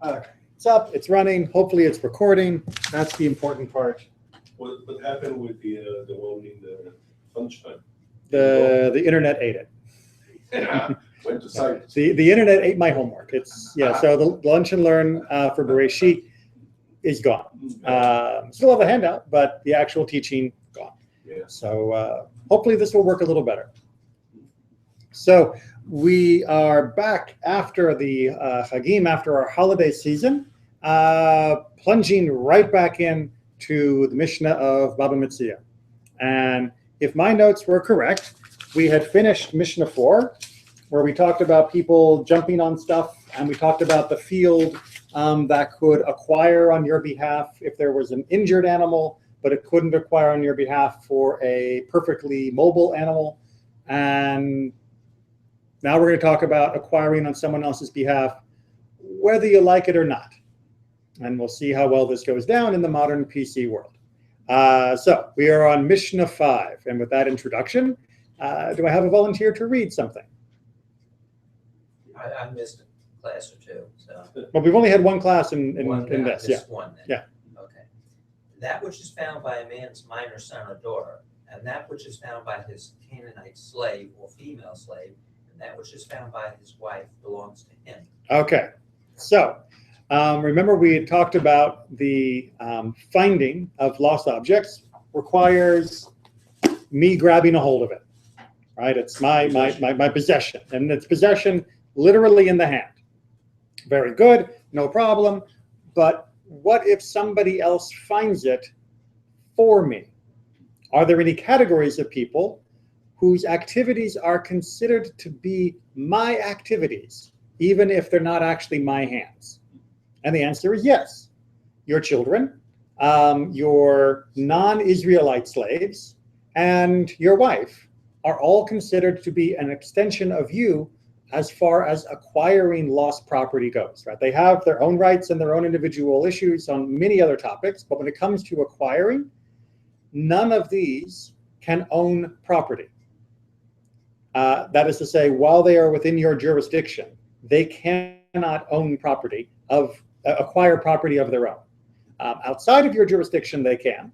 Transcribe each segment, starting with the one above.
Okay. It's up, it's running, hopefully it's recording. That's the important part. What happened with the one in the lunchtime? The internet ate it. Yeah, went to site. The internet ate my homework. It's so the lunch and learn for Bereshit is gone. Still have a handout, but the actual teaching gone. Yeah. So hopefully this will work a little better. So we are back after the Chagim, after our holiday season, plunging right back in to the Mishnah of Bava Metzia. And if my notes were correct, we had finished Mishnah 4, where we talked about people jumping on stuff, and we talked about the field that could acquire on your behalf if there was an injured animal, but it couldn't acquire on your behalf for a perfectly mobile animal. And now we're going to talk about acquiring on someone else's behalf, whether you like it or not. And we'll see how well this goes down in the modern PC world. So we are on Mishnah 5. And with that introduction, do I have a volunteer to read something? I missed a class or two. So. Well, we've only had one class in this. Yeah. One then. Yeah. Okay. That which is found by a man's minor son or daughter, and that which is found by his Canaanite slave or female slave, and that which is found by his wife belongs to him. Okay. So remember we had talked about the finding of lost objects requires me grabbing a hold of it, right? It's my possession, and it's possession literally in the hand. Very good, no problem. But what if somebody else finds it for me? Are there any categories of people whose activities are considered to be my activities, even if they're not actually my hands? And the answer is yes. Your children, your non-Israelite slaves, and your wife are all considered to be an extension of you as far as acquiring lost property goes, right? They have their own rights and their own individual issues on many other topics, but when it comes to acquiring, none of these can own property. That is to say, while they are within your jurisdiction, they cannot own property acquire property of their own. Outside of your jurisdiction, they can,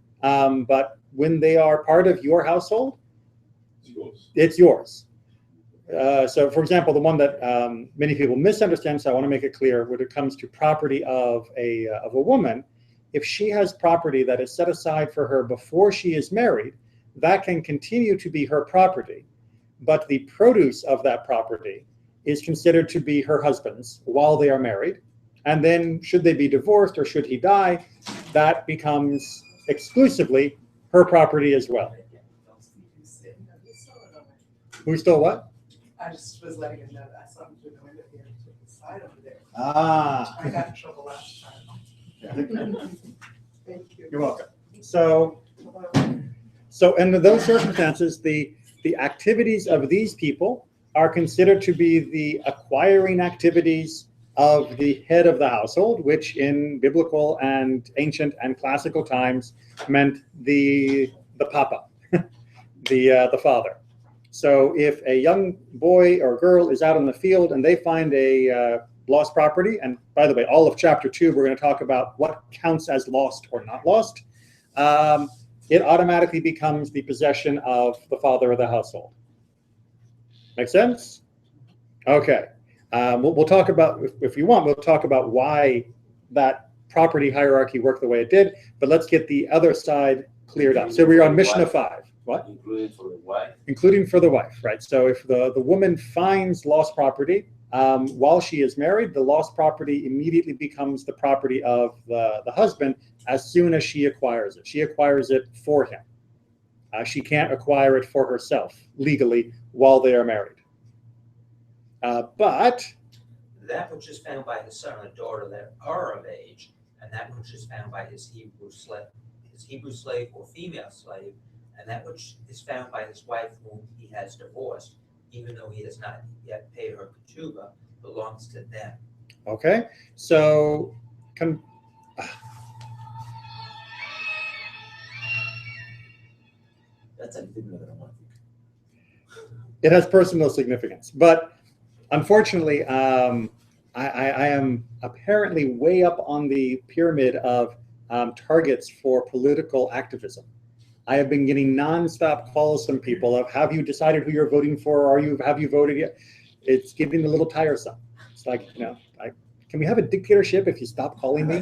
but when they are part of your household, it's yours. So, for example, the one that many people misunderstand, so I want to make it clear, when it comes to property of a woman, if she has property that is set aside for her before she is married, that can continue to be her property, but the produce of that property is considered to be her husband's while they are married. And then should they be divorced or should he die, that becomes exclusively her property as well. Who stole what? I just was letting him know that I saw him through the window here to the side over there. Ah. I got in trouble last time. Thank you. You're welcome. So under those circumstances, the activities of these people are considered to be the acquiring activities of the head of the household, which in biblical and ancient and classical times meant the papa, the father. So if a young boy or girl is out in the field and they find a lost property, and by the way, all of chapter 2, we're going to talk about what counts as lost or not lost, it automatically becomes the possession of the father of the household. Make sense? Okay. We'll talk about, if you want, we'll talk about why that property hierarchy worked the way it did, but let's get the other side cleared up. So we're on Mishnah 5. What? Including for the wife? Including for the wife, right? So if the woman finds lost property while she is married, the lost property immediately becomes the property of the husband as soon as she acquires it. She acquires it for him. She can't acquire it for herself legally while they are married. But that which is found by his son or daughter that are of age, and that which is found by his Hebrew slave or female slave, and that which is found by his wife whom he has divorced, even though he has not yet paid her ketubah, belongs to them. Okay, so That's a big number. It has personal significance, but unfortunately, I am apparently way up on the pyramid of targets for political activism. I have been getting nonstop calls from people of, have you decided who you're voting for? Have you voted yet? It's getting a little tiresome. It's like, can we have a dictatorship if you stop calling me?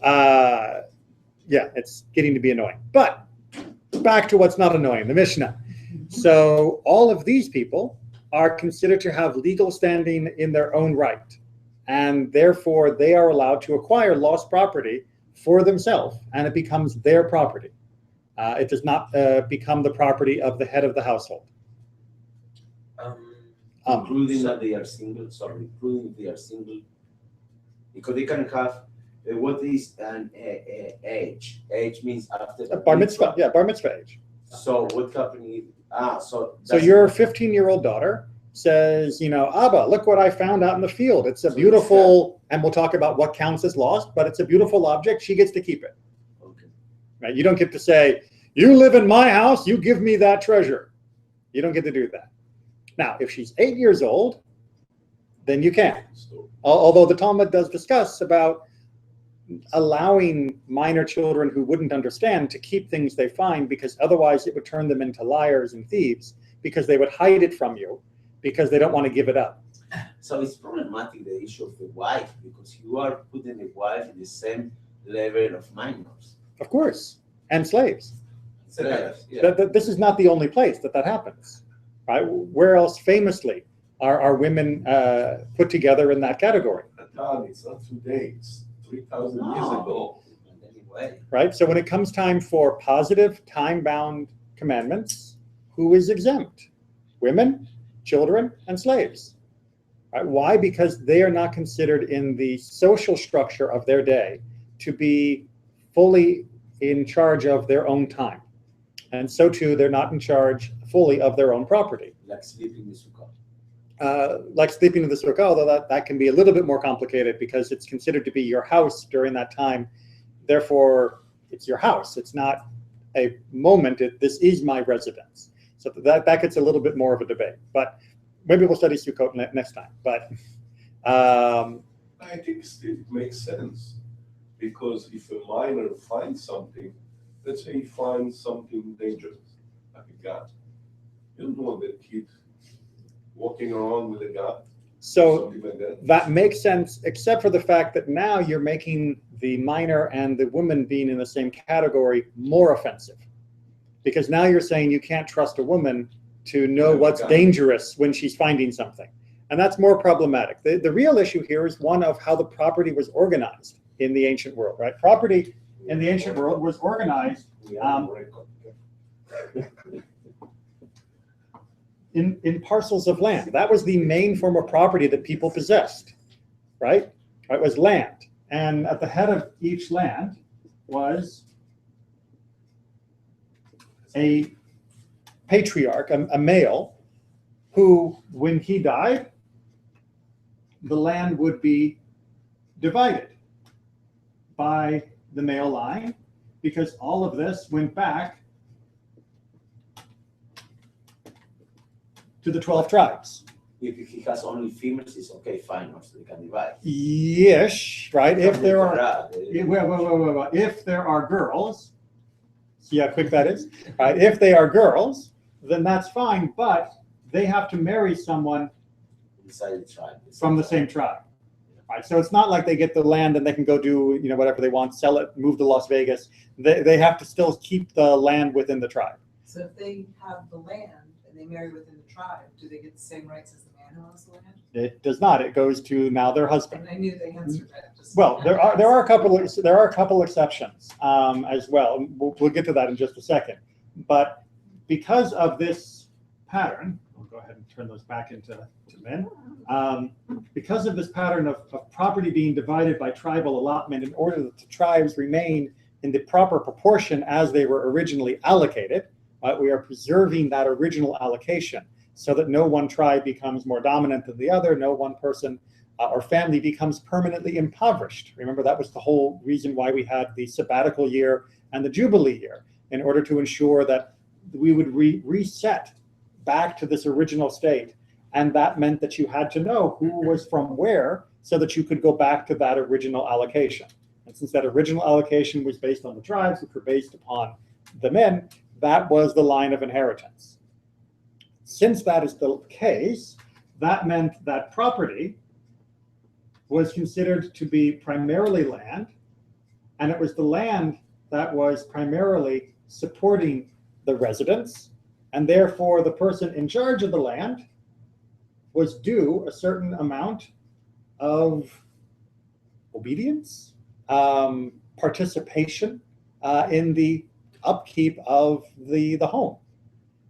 Yeah, it's getting to be annoying. But back to what's not annoying, the Mishnah. So all of these people are considered to have legal standing in their own right, and therefore they are allowed to acquire lost property for themselves, and it becomes their property. It does not become the property of the head of the household. Including that they are single, including if they are single, because they can have, what is an age? Age means after. Bar mitzvah, yeah, bar mitzvah age. So what happened if, so your 15-year-old daughter says, Abba, look what I found out in the field. It's a beautiful, and we'll talk about what counts as lost, but it's a beautiful object. She gets to keep it. Okay. Right? You don't get to say, you live in my house, you give me that treasure. You don't get to do that. Now, if she's 8 years old, then you can. Although the Talmud does discuss about allowing minor children who wouldn't understand to keep things they find, because otherwise it would turn them into liars and thieves, because they would hide it from you because they don't want to give it up. So it's problematic, the issue of the wife, because you are putting the wife in the same level of minors. Of course, and slaves. Slaves, yeah. This is not the only place that happens, right? Where else famously are women put together in that category? It's not today, it's 3,000 years ago. Anyway, Right? So when it comes time for positive, time-bound commandments, who is exempt? Women, children, and slaves. Right? Why? Because they are not considered in the social structure of their day to be fully in charge of their own time. And so too, they're not in charge fully of their own property. Like sleeping in the sukkah. Like sleeping in the sukkah, although that can be a little bit more complicated because it's considered to be your house during that time. Therefore, it's your house. It's not a moment. This is my residence. So that gets a little bit more of a debate. But maybe we'll study Sukkot next time. But I think it makes sense, because if a minor finds something, let's say he finds something dangerous, like a gun, you don't want that kid walking around with a gun. so Something like that. that makes sense, except for the fact that now you're making the minor and the woman being in the same category more offensive. Because now you're saying you can't trust a woman to know what's dangerous when she's finding something. And that's more problematic. The real issue here is one of how the property was organized in the ancient world, right? Property in the ancient world was organized in parcels of land. That was the main form of property that people possessed, right? It was land. And at the head of each land was a patriarch, a male, who, when he died, the land would be divided by the male line, because all of this went back to the 12 tribes. If he has only females, it's okay, fine, so they can divide. Yes, right. If there are, Well, if there are girls, see how quick that is, right? If they are girls, then that's fine, but they have to marry someone inside the tribe. from the same tribe, right? So it's not like they get the land and they can go do whatever they want, sell it, move to Las Vegas. They have to still keep the land within the tribe. So if they have the land and they marry within the tribe, do they get the same rights as the man who owns the land? It does not. It goes to now their husband. And I knew the answer to that. Well, there are a couple exceptions as well. We'll get to that in just a second. But because of this pattern, we'll go ahead and turn those back into men. Because of this pattern of property being divided by tribal allotment, in order that the tribes remain in the proper proportion as they were originally allocated, we are preserving that original allocation so that no one tribe becomes more dominant than the other, no one person or family becomes permanently impoverished. Remember, that was the whole reason why we had the sabbatical year and the Jubilee year, in order to ensure that we would reset back to this original state And that meant that you had to know who was from where so that you could go back to that original allocation. And since that original allocation was based on the tribes, which were based upon the men, that was the line of inheritance. Since that is the case, that meant that property was considered to be primarily land, and it was the land that was primarily supporting the residents, and therefore the person in charge of the land was due a certain amount of obedience, participation in the upkeep of the home.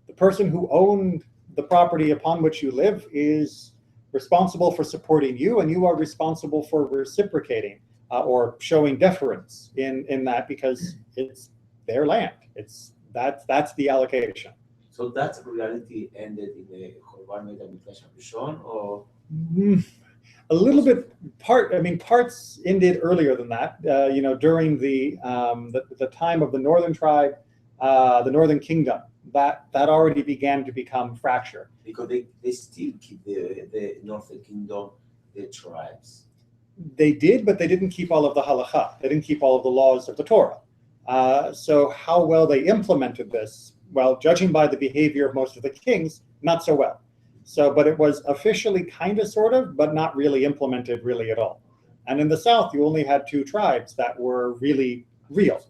The person who owned the property upon which you live is responsible for supporting you, and you are responsible for reciprocating or showing deference in that, because it's their land. That's the allocation. So that reality ended in the Churban Beit HaMikdash Rishon, or A little bit. Parts ended earlier than that. During the time of the northern tribe, the northern kingdom, that already began to become fractured. because they still keep the northern kingdom, the tribes. They did, but they didn't keep all of the halakha. They didn't keep all of the laws of the Torah. So how well they implemented this, well, judging by the behavior of most of the kings, not so well. So, but it was officially kind of, sort of, but not really implemented really at all. And in the south, you only had two tribes that were really real.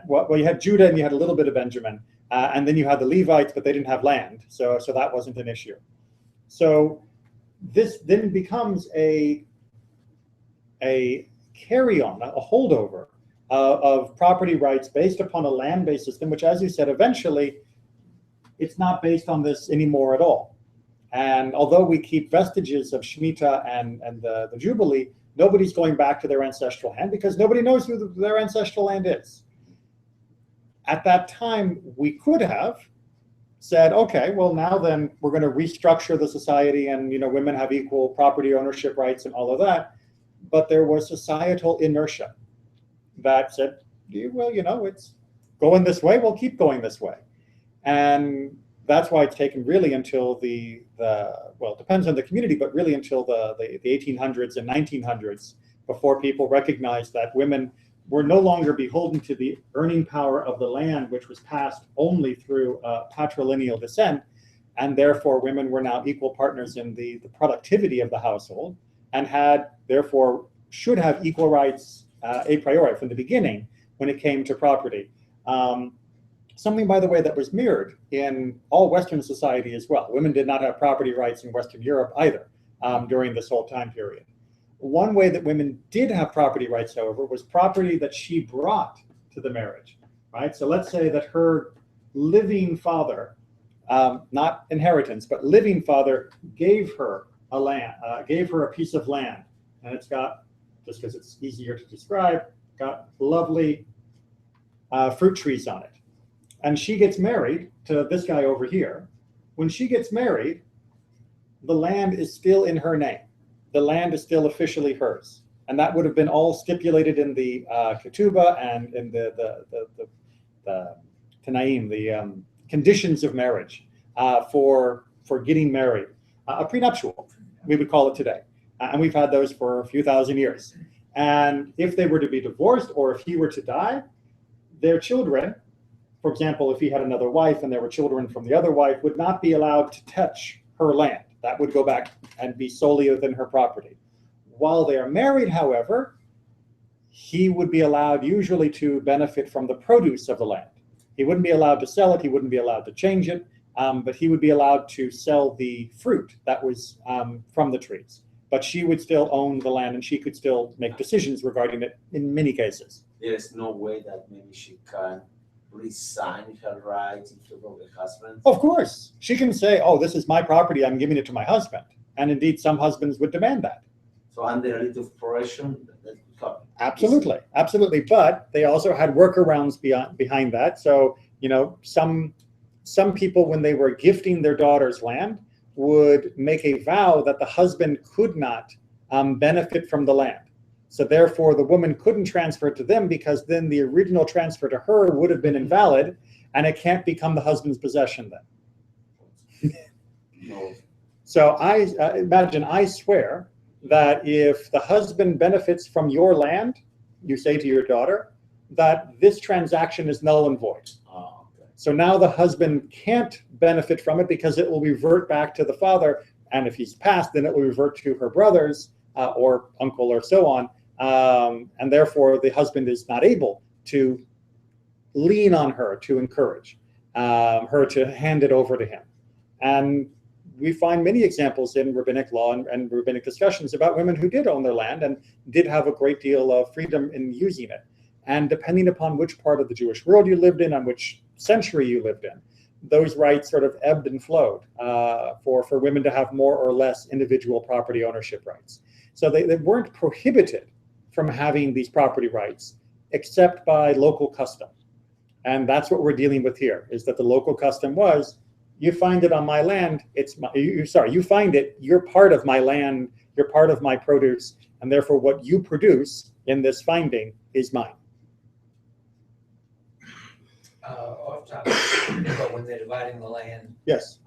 Well, you had Judah and you had a little bit of Benjamin. And then you had the Levites, but they didn't have land. So that wasn't an issue. So this then becomes a carry-on, a holdover of property rights based upon a land-based system, which, as you said, eventually it's not based on this anymore at all. And although we keep vestiges of Shemitah and the Jubilee, nobody's going back to their ancestral land because nobody knows who their ancestral land is. At that time, we could have said, okay, well, now then we're going to restructure the society and, women have equal property ownership rights and all of that. But there was societal inertia that said, well, it's going this way, we'll keep going this way. And that's why it's taken really until well, it depends on the community, but really until the 1800s and 1900s before people recognized that women were no longer beholden to the earning power of the land, which was passed only through patrilineal descent, and therefore women were now equal partners in the productivity of the household, and therefore should have equal rights a priori from the beginning when it came to property. Something, by the way, that was mirrored in all Western society as well. Women did not have property rights in Western Europe either during this whole time period. One way that women did have property rights, however, was property that she brought to the marriage, right? So let's say that her living father, not inheritance, but living father gave her a piece of land, and it's got, just because it's easier to describe, got lovely fruit trees on it. And she gets married to this guy over here. When she gets married, the land is still in her name. The land is still officially hers. And that would have been all stipulated in the ketubah and in the Tanaim, the conditions of marriage for getting married. A prenuptial, we would call it today. And we've had those for a few thousand years. And if they were to be divorced, or if he were to die, their children, for example, if he had another wife and there were children from the other wife, would not be allowed to touch her land. That would go back and be solely within her property. While they are married, however, he would be allowed usually to benefit from the produce of the land. He wouldn't be allowed to sell it. He wouldn't be allowed to change it, but he would be allowed to sell the fruit that was from the trees. But she would still own the land, and she could still make decisions regarding it in many cases. There's no way that maybe she can resign her rights in favor of the husband? Of course. She can say, oh, this is my property, I'm giving it to my husband. And indeed, some husbands would demand that. So under a little pressure, Absolutely, absolutely. But they also had workarounds behind that. So, some people, when they were gifting their daughter's land, would make a vow that the husband could not benefit from the land. So therefore, the woman couldn't transfer it to them, because then the original transfer to her would have been invalid, and it can't become the husband's possession then. No. So I imagine I swear that if the husband benefits from your land, you say to your daughter that this transaction is null and void. Oh, okay. So now the husband can't benefit from it because it will revert back to the father. And if he's passed, then it will revert to her brothers or uncle or so on. And therefore, the husband is not able to lean on her to encourage her to hand it over to him. And we find many examples in rabbinic law and rabbinic discussions about women who did own their land and did have a great deal of freedom in using it. And depending upon which part of the Jewish world you lived in, on which century you lived in, those rights sort of ebbed and flowed for women to have more or less individual property ownership rights. So they weren't prohibited from having these property rights except by local custom. And that's what we're dealing with here, is that the local custom was, you find it on my land, you find it, you're part of my land, you're part of my produce, and therefore what you produce in this finding is mine. Off topic, but when they're dividing the land, Yes.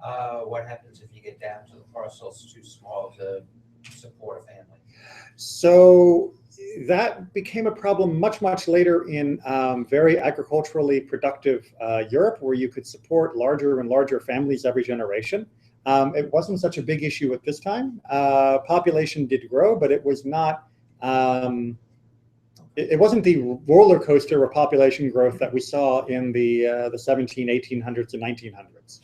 what happens if you get down to the parcel's too small to support a family? So that became a problem much later in very agriculturally productive Europe, where you could support larger and larger families every generation. It wasn't such a big issue at this time. Population did grow, but it was not. It wasn't the roller coaster of population growth that we saw in the 1800s and 1900s.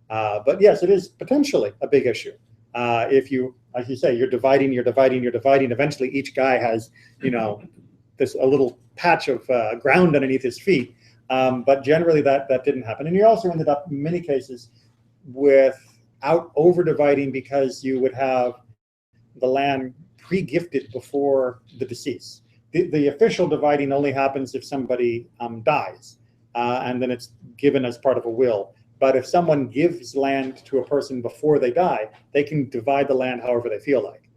But yes, it is potentially a big issue. If you, like you say, you're dividing. Eventually, each guy has, a little patch of ground underneath his feet. But generally, that didn't happen. And you also ended up, in many cases, without over-dividing, because you would have the land pre-gifted before the decease. The official dividing only happens if somebody dies, and then it's given as part of a will. But if someone gives land to a person before they die, they can divide the land however they feel like.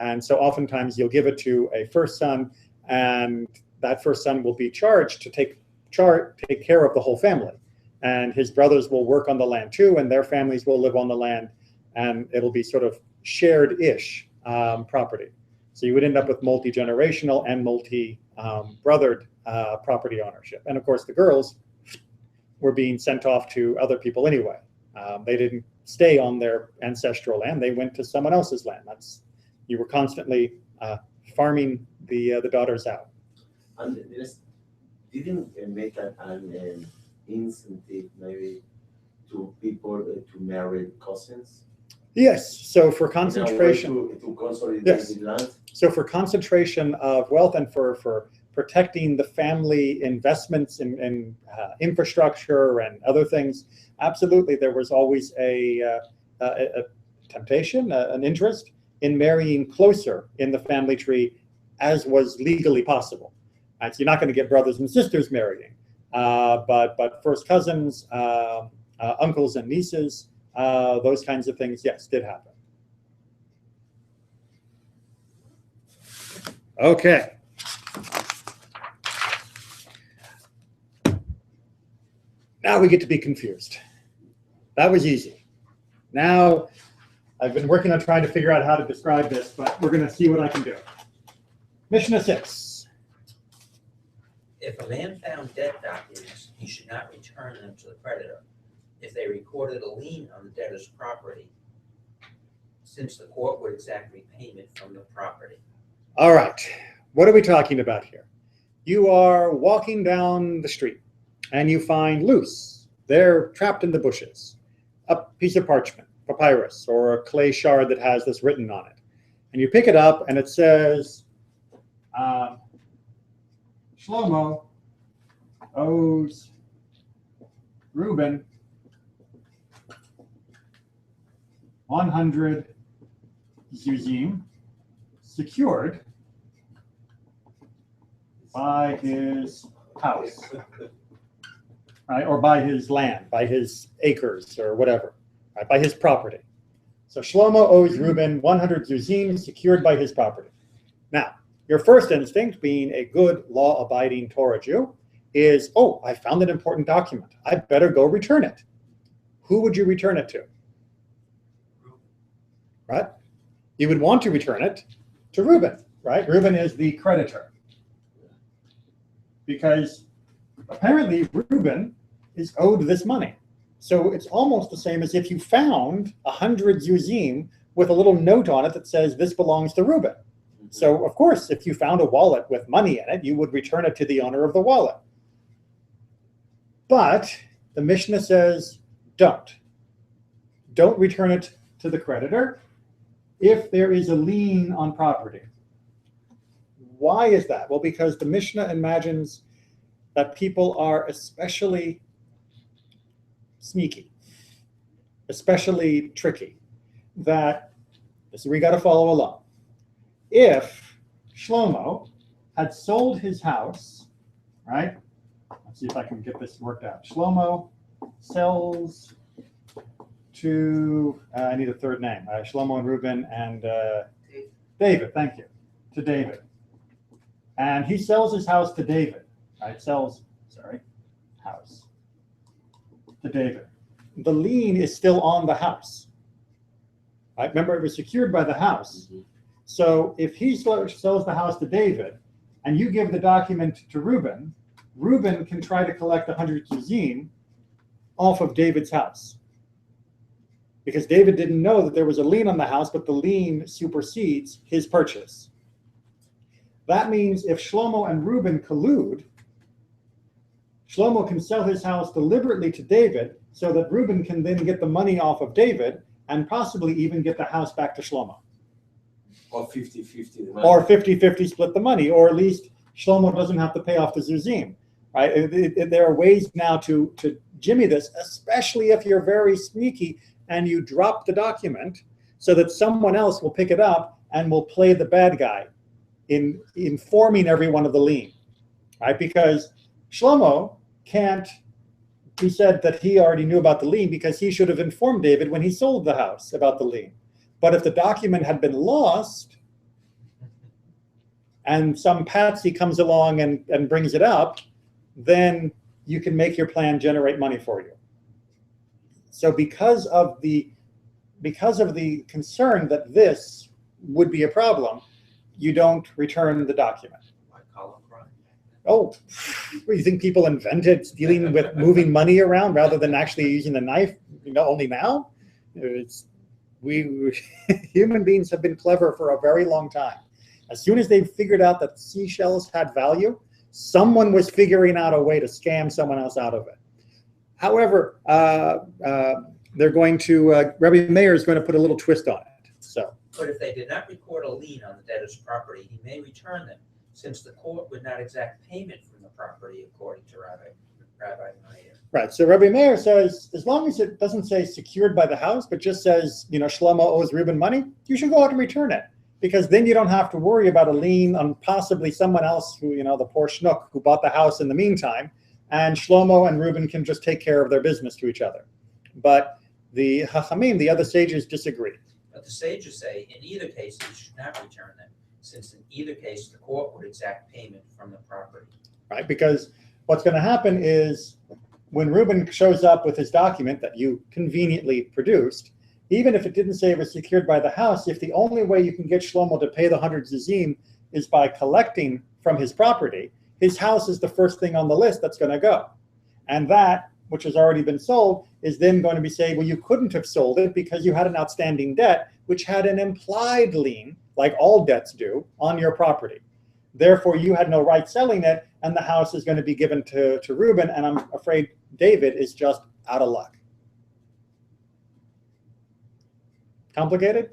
And so oftentimes you'll give it to a first son, and that first son will be charged to take care of the whole family. And his brothers will work on the land too, and their families will live on the land, and it'll be sort of shared-ish property. So you would end up with multi-generational and multi-brothered property ownership. And of course, the girls were being sent off to other people anyway. They didn't stay on their ancestral land. They went to someone else's land. You were constantly farming the daughters out. And this didn't make an incentive maybe to people to marry cousins? Yes. So for concentration, to consolidate yes. the land. So for concentration of wealth and for protecting the family investments in infrastructure and other things, absolutely, there was always a temptation, an interest in marrying closer in the family tree as was legally possible. So you're not going to get brothers and sisters marrying, but first cousins, uncles and nieces, those kinds of things, yes, did happen. Okay. Now we get to be confused. That was easy. Now I've been working on trying to figure out how to describe this, but we're going to see what I can do. Mishnah 6. If a man found debt documents, he should not return them to the creditor if they recorded a lien on the debtor's property, since the court would exact repayment from the property. All right. What are we talking about here? You are walking down the street and you find loose, they're trapped in the bushes, a piece of parchment, papyrus, or a clay shard that has this written on it. And you pick it up and it says, Shlomo owes Reuben 100 zuzim secured by his house, right? Or by his land, by his acres or whatever, right? By his property. So Shlomo owes Reuben 100 zuzim secured by his property. Now, your first instinct, being a good law-abiding Torah Jew, is, oh, I found an important document. I better go return it. Who would you return it to? right? You would want to return it to Reuben, right? Reuben is the creditor. Because apparently Reuben is owed this money. So it's almost the same as if you found 100 zuzim with a little note on it that says this belongs to Reuben. So of course, if you found a wallet with money in it, you would return it to the owner of the wallet. But the Mishnah says, don't return it to the creditor if there is a lien on property. Why is that? Well, because the Mishnah imagines that people are especially sneaky, especially tricky, that this we got to follow along. If Shlomo had sold his house, right? Let's see if I can get this worked out. Shlomo sells to, I need a third name, Shlomo and Reuben and David, thank you, to David. And he sells his house to David, right? House to David. The lien is still on the house, right? Remember, it was secured by the house. So if he sells the house to David and you give the document to Reuben, Reuben can try to collect 100 zuzim off of David's house. Because David didn't know that there was a lien on the house, but the lien supersedes his purchase. That means if Shlomo and Reuben collude, Shlomo can sell his house deliberately to David so that Reuben can then get the money off of David and possibly even get the house back to Shlomo. Or 50-50. Or 50-50 split the money, or at least Shlomo doesn't have to pay off the zuzim, right? There are ways now to jimmy this, especially if you're very sneaky and you drop the document so that someone else will pick it up and will play the bad guy in informing everyone of the lien, right? Because Shlomo can't be said that he already knew about the lien because he should have informed David when he sold the house about the lien. But if the document had been lost and some patsy comes along and brings it up, then you can make your plan generate money for you. So because of the concern that this would be a problem, you don't return the document. Oh, you think people invented dealing with moving money around rather than actually using the knife, only now? Human beings have been clever for a very long time. As soon as they figured out that seashells had value, someone was figuring out a way to scam someone else out of it. However, they're going to, Rabbi Meir is going to put a little twist on it. So, but if they did not record a lien on the debtor's property, he may return them, since the court would not exact payment from the property, according to Rabbi Meir. Right. So Rabbi Meir says, as long as it doesn't say secured by the house, but just says, Shlomo owes Reuben money, you should go out and return it. Because then you don't have to worry about a lien on possibly someone else who, the poor schnook who bought the house in the meantime. And Shlomo and Reuben can just take care of their business to each other. But the Chachamim, the other sages, disagree. But the sages say, in either case, you should not return them, since in either case, the court would exact payment from the property. Right, because what's going to happen is when Reuben shows up with his document that you conveniently produced, even if it didn't say it was secured by the house, if the only way you can get Shlomo to pay the 100 zuzim is by collecting from his property, his house is the first thing on the list that's going to go. And that, which has already been sold, is then going to be saying, well, you couldn't have sold it because you had an outstanding debt, which had an implied lien, like all debts do, on your property. Therefore, you had no right selling it, and the house is going to be given to Reuben, and I'm afraid David is just out of luck. Complicated?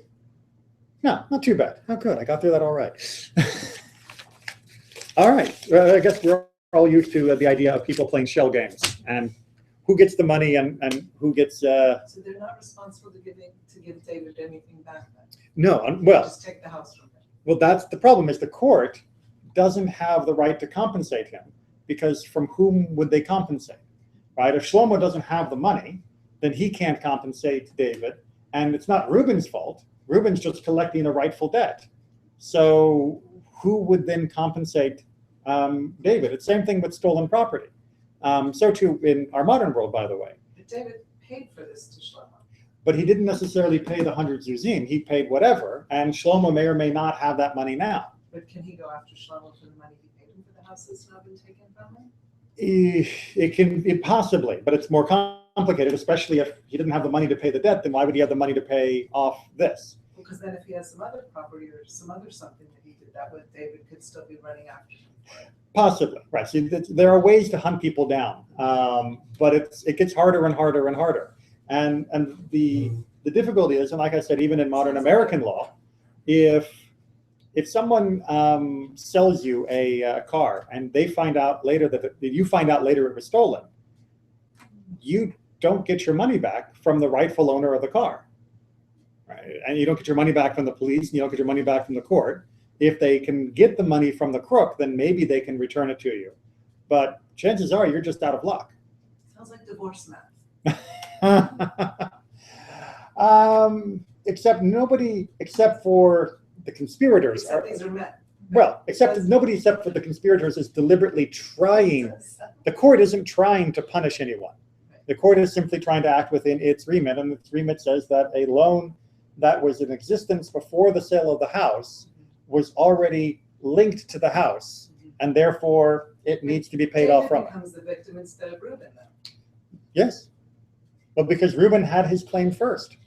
No, not too bad. Oh, good. I got through that all right. All right. I guess we're all used to the idea of people playing shell games and who gets the money and who gets. So they're not responsible to give David anything back then? No. Well, just take the house from him. Well, that's the problem. Is the court doesn't have the right to compensate him, because from whom would they compensate? Right? If Shlomo doesn't have the money, then he can't compensate David. And it's not Reuben's fault. Reuben's just collecting a rightful debt. So who would then compensate David? It's the same thing with stolen property. So too in our modern world, by the way. But David paid for this to Shlomo. but he didn't necessarily pay the 100 zuzim. He paid whatever, and Shlomo may or may not have that money now. But can he go after Shlomo for the money he paid him for the house that's not been taken from him? It possibly, but it's more complicated, especially if he didn't have the money to pay the debt. Then why would he have the money to pay off this? Because then if he has some other property or some other something that he did, that would David could still be running after him for it. Possibly, right. So there are ways to hunt people down, but it gets harder and harder and harder. And the difficulty is, and like I said, even in modern American law, if someone sells you a car and they find out later that you find out later it was stolen, you don't get your money back from the rightful owner of the car, right? And you don't get your money back from the police, and you don't get your money back from the court. If they can get the money from the crook, then maybe they can return it to you. But chances are you're just out of luck. Sounds like divorce math. Except for the conspirators. Except these are men. Well, nobody except for the conspirators is deliberately trying. The court isn't trying to punish anyone. The court is simply trying to act within its remit, and its remit says that a loan that was in existence before the sale of the house was already linked to the house, and therefore it needs to be paid off from it. Becomes the victim instead of Reuben then. Yes. Well, because Reuben had his claim first.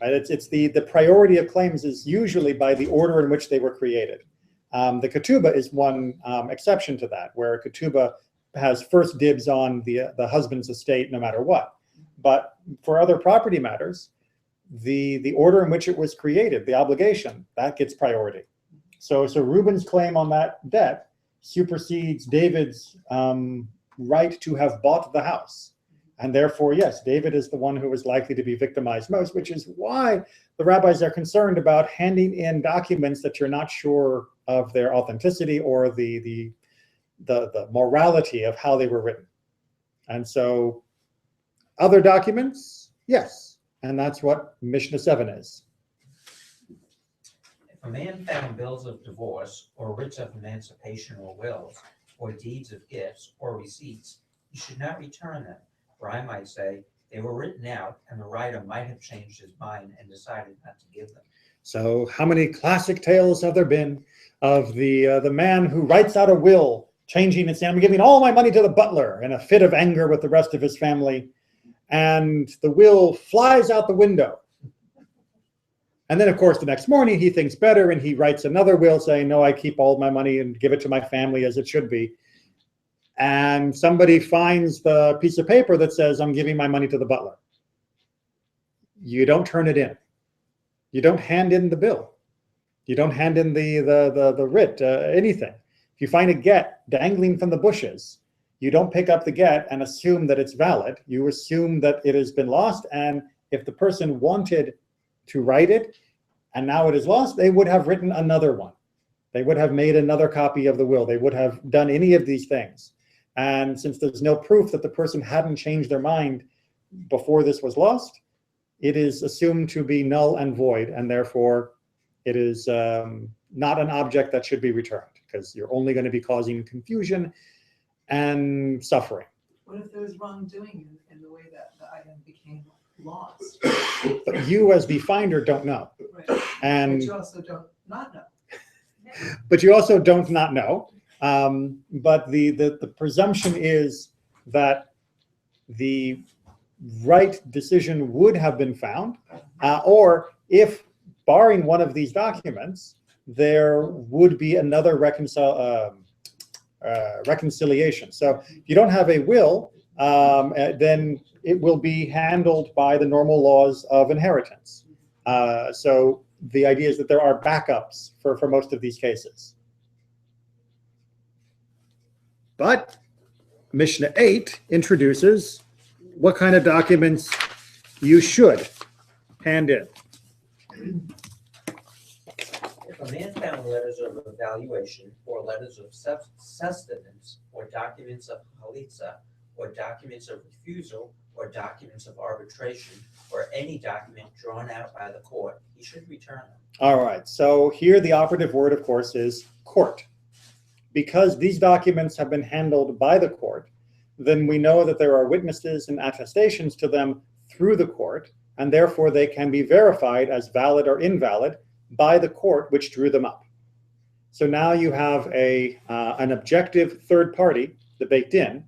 Right? It's the priority of claims is usually by the order in which they were created. The ketubah is one exception to that, where a ketubah has first dibs on the husband's estate no matter what. But for other property matters, the order in which it was created, the obligation, that gets priority. So Reuben's claim on that debt supersedes David's right to have bought the house. And therefore, yes, David is the one who is likely to be victimized most, which is why the rabbis are concerned about handing in documents that you're not sure of their authenticity or the morality of how they were written. And so other documents, yes. And that's what Mishnah 7 is. If a man found bills of divorce or writs of emancipation or wills or deeds of gifts or receipts, he should not return them. For I might say, they were written out and the writer might have changed his mind and decided not to give them. So how many classic tales have there been of the man who writes out a will, changing and saying, I'm giving all my money to the butler, in a fit of anger with the rest of his family, and the will flies out the window. And then, of course, the next morning he thinks better and he writes another will saying, no, I keep all my money and give it to my family as it should be. And somebody finds the piece of paper that says, I'm giving my money to the butler. You don't turn it in. You don't hand in the bill. You don't hand in the writ, anything. If you find a get dangling from the bushes, you don't pick up the get and assume that it's valid. You assume that it has been lost. And if the person wanted to write it and now it is lost, they would have written another one. They would have made another copy of the will. They would have done any of these things. And since there's no proof that the person hadn't changed their mind before this was lost, it is assumed to be null and void, and therefore it is not an object that should be returned, because you're only going to be causing confusion and suffering. What if there was wrongdoing in the way that the item became lost? But you as the finder don't know. Right. And but you also don't not know. But you also don't not know. But the presumption is that the right decision would have been found, or if, barring one of these documents, there would be another reconciliation. So if you don't have a will, then it will be handled by the normal laws of inheritance. So the idea is that there are backups for most of these cases. But Mishnah 8 introduces what kind of documents you should hand in. If a man found letters of evaluation or letters of sustenance or documents of chalitza or documents of refusal or documents of arbitration or any document drawn out by the court, he should return them. All right, so here the operative word, of course, is court. Because these documents have been handled by the court, then we know that there are witnesses and attestations to them through the court, and therefore they can be verified as valid or invalid by the court which drew them up. So now you have an objective third party, the Beit Din,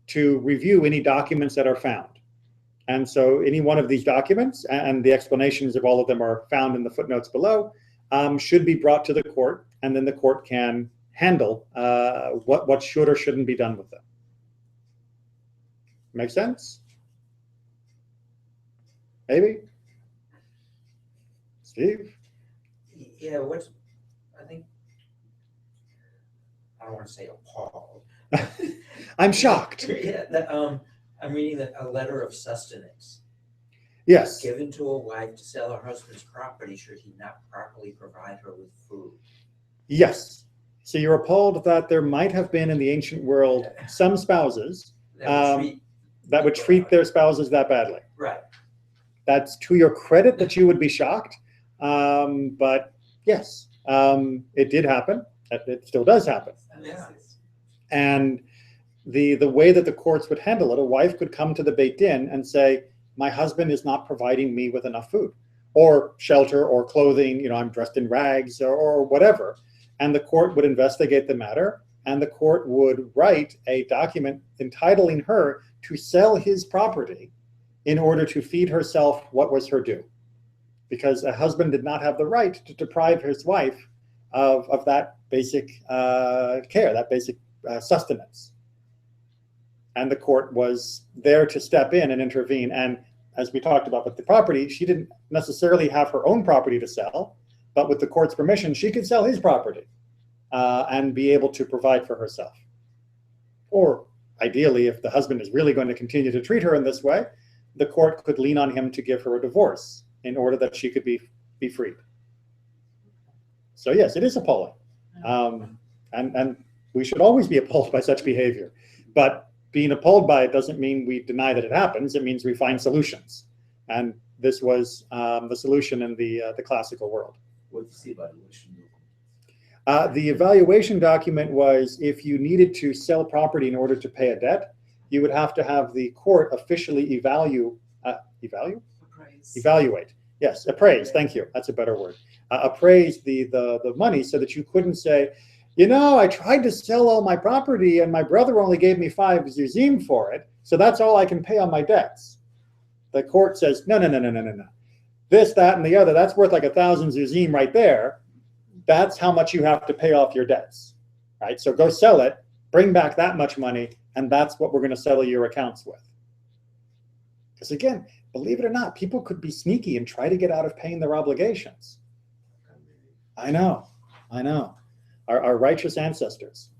to review any documents that are found. And so any one of these documents, and the explanations of all of them are found in the footnotes below, should be brought to the court, and then the court can handle what should or shouldn't be done with them. Make sense? Maybe? Steve? Yeah, I think, I don't want to say appalled. I'm shocked. Yeah, I'm reading a letter of sustenance. Yes. Given to a wife to sell her husband's property should he not properly provide her with food. Yes. So you're appalled that there might have been in the ancient world some spouses that would treat their spouses that badly. Right. That's to your credit that you would be shocked. But yes, it did happen. It still does happen. Yeah. And the way that the courts would handle it, a wife could come to the Beit Din and say, my husband is not providing me with enough food or shelter or clothing, I'm dressed in rags or whatever. And the court would investigate the matter, and the court would write a document entitling her to sell his property in order to feed herself what was her due. Because a husband did not have the right to deprive his wife of that basic care, that basic sustenance. And the court was there to step in and intervene. And as we talked about with the property, she didn't necessarily have her own property to sell, but with the court's permission, she could sell his property and be able to provide for herself. Or ideally, if the husband is really going to continue to treat her in this way, the court could lean on him to give her a divorce in order that she could be freed. So yes, it is appalling. And we should always be appalled by such behavior. But being appalled by it doesn't mean we deny that it happens. It means we find solutions. And this was the solution in the classical world. What's the evaluation document? The evaluation document was if you needed to sell property in order to pay a debt, you would have to have the court officially evaluate. Yes, appraise. Thank you. That's a better word. Appraise the money so that you couldn't say, I tried to sell all my property and my brother only gave me 5 zuzim for it, so that's all I can pay on my debts. The court says, no. This, that, and the other, that's worth like 1,000 zuzim right there. That's how much you have to pay off your debts, right? So go sell it, bring back that much money, and that's what we're going to settle your accounts with. Because again, believe it or not, people could be sneaky and try to get out of paying their obligations. I know. Our righteous ancestors.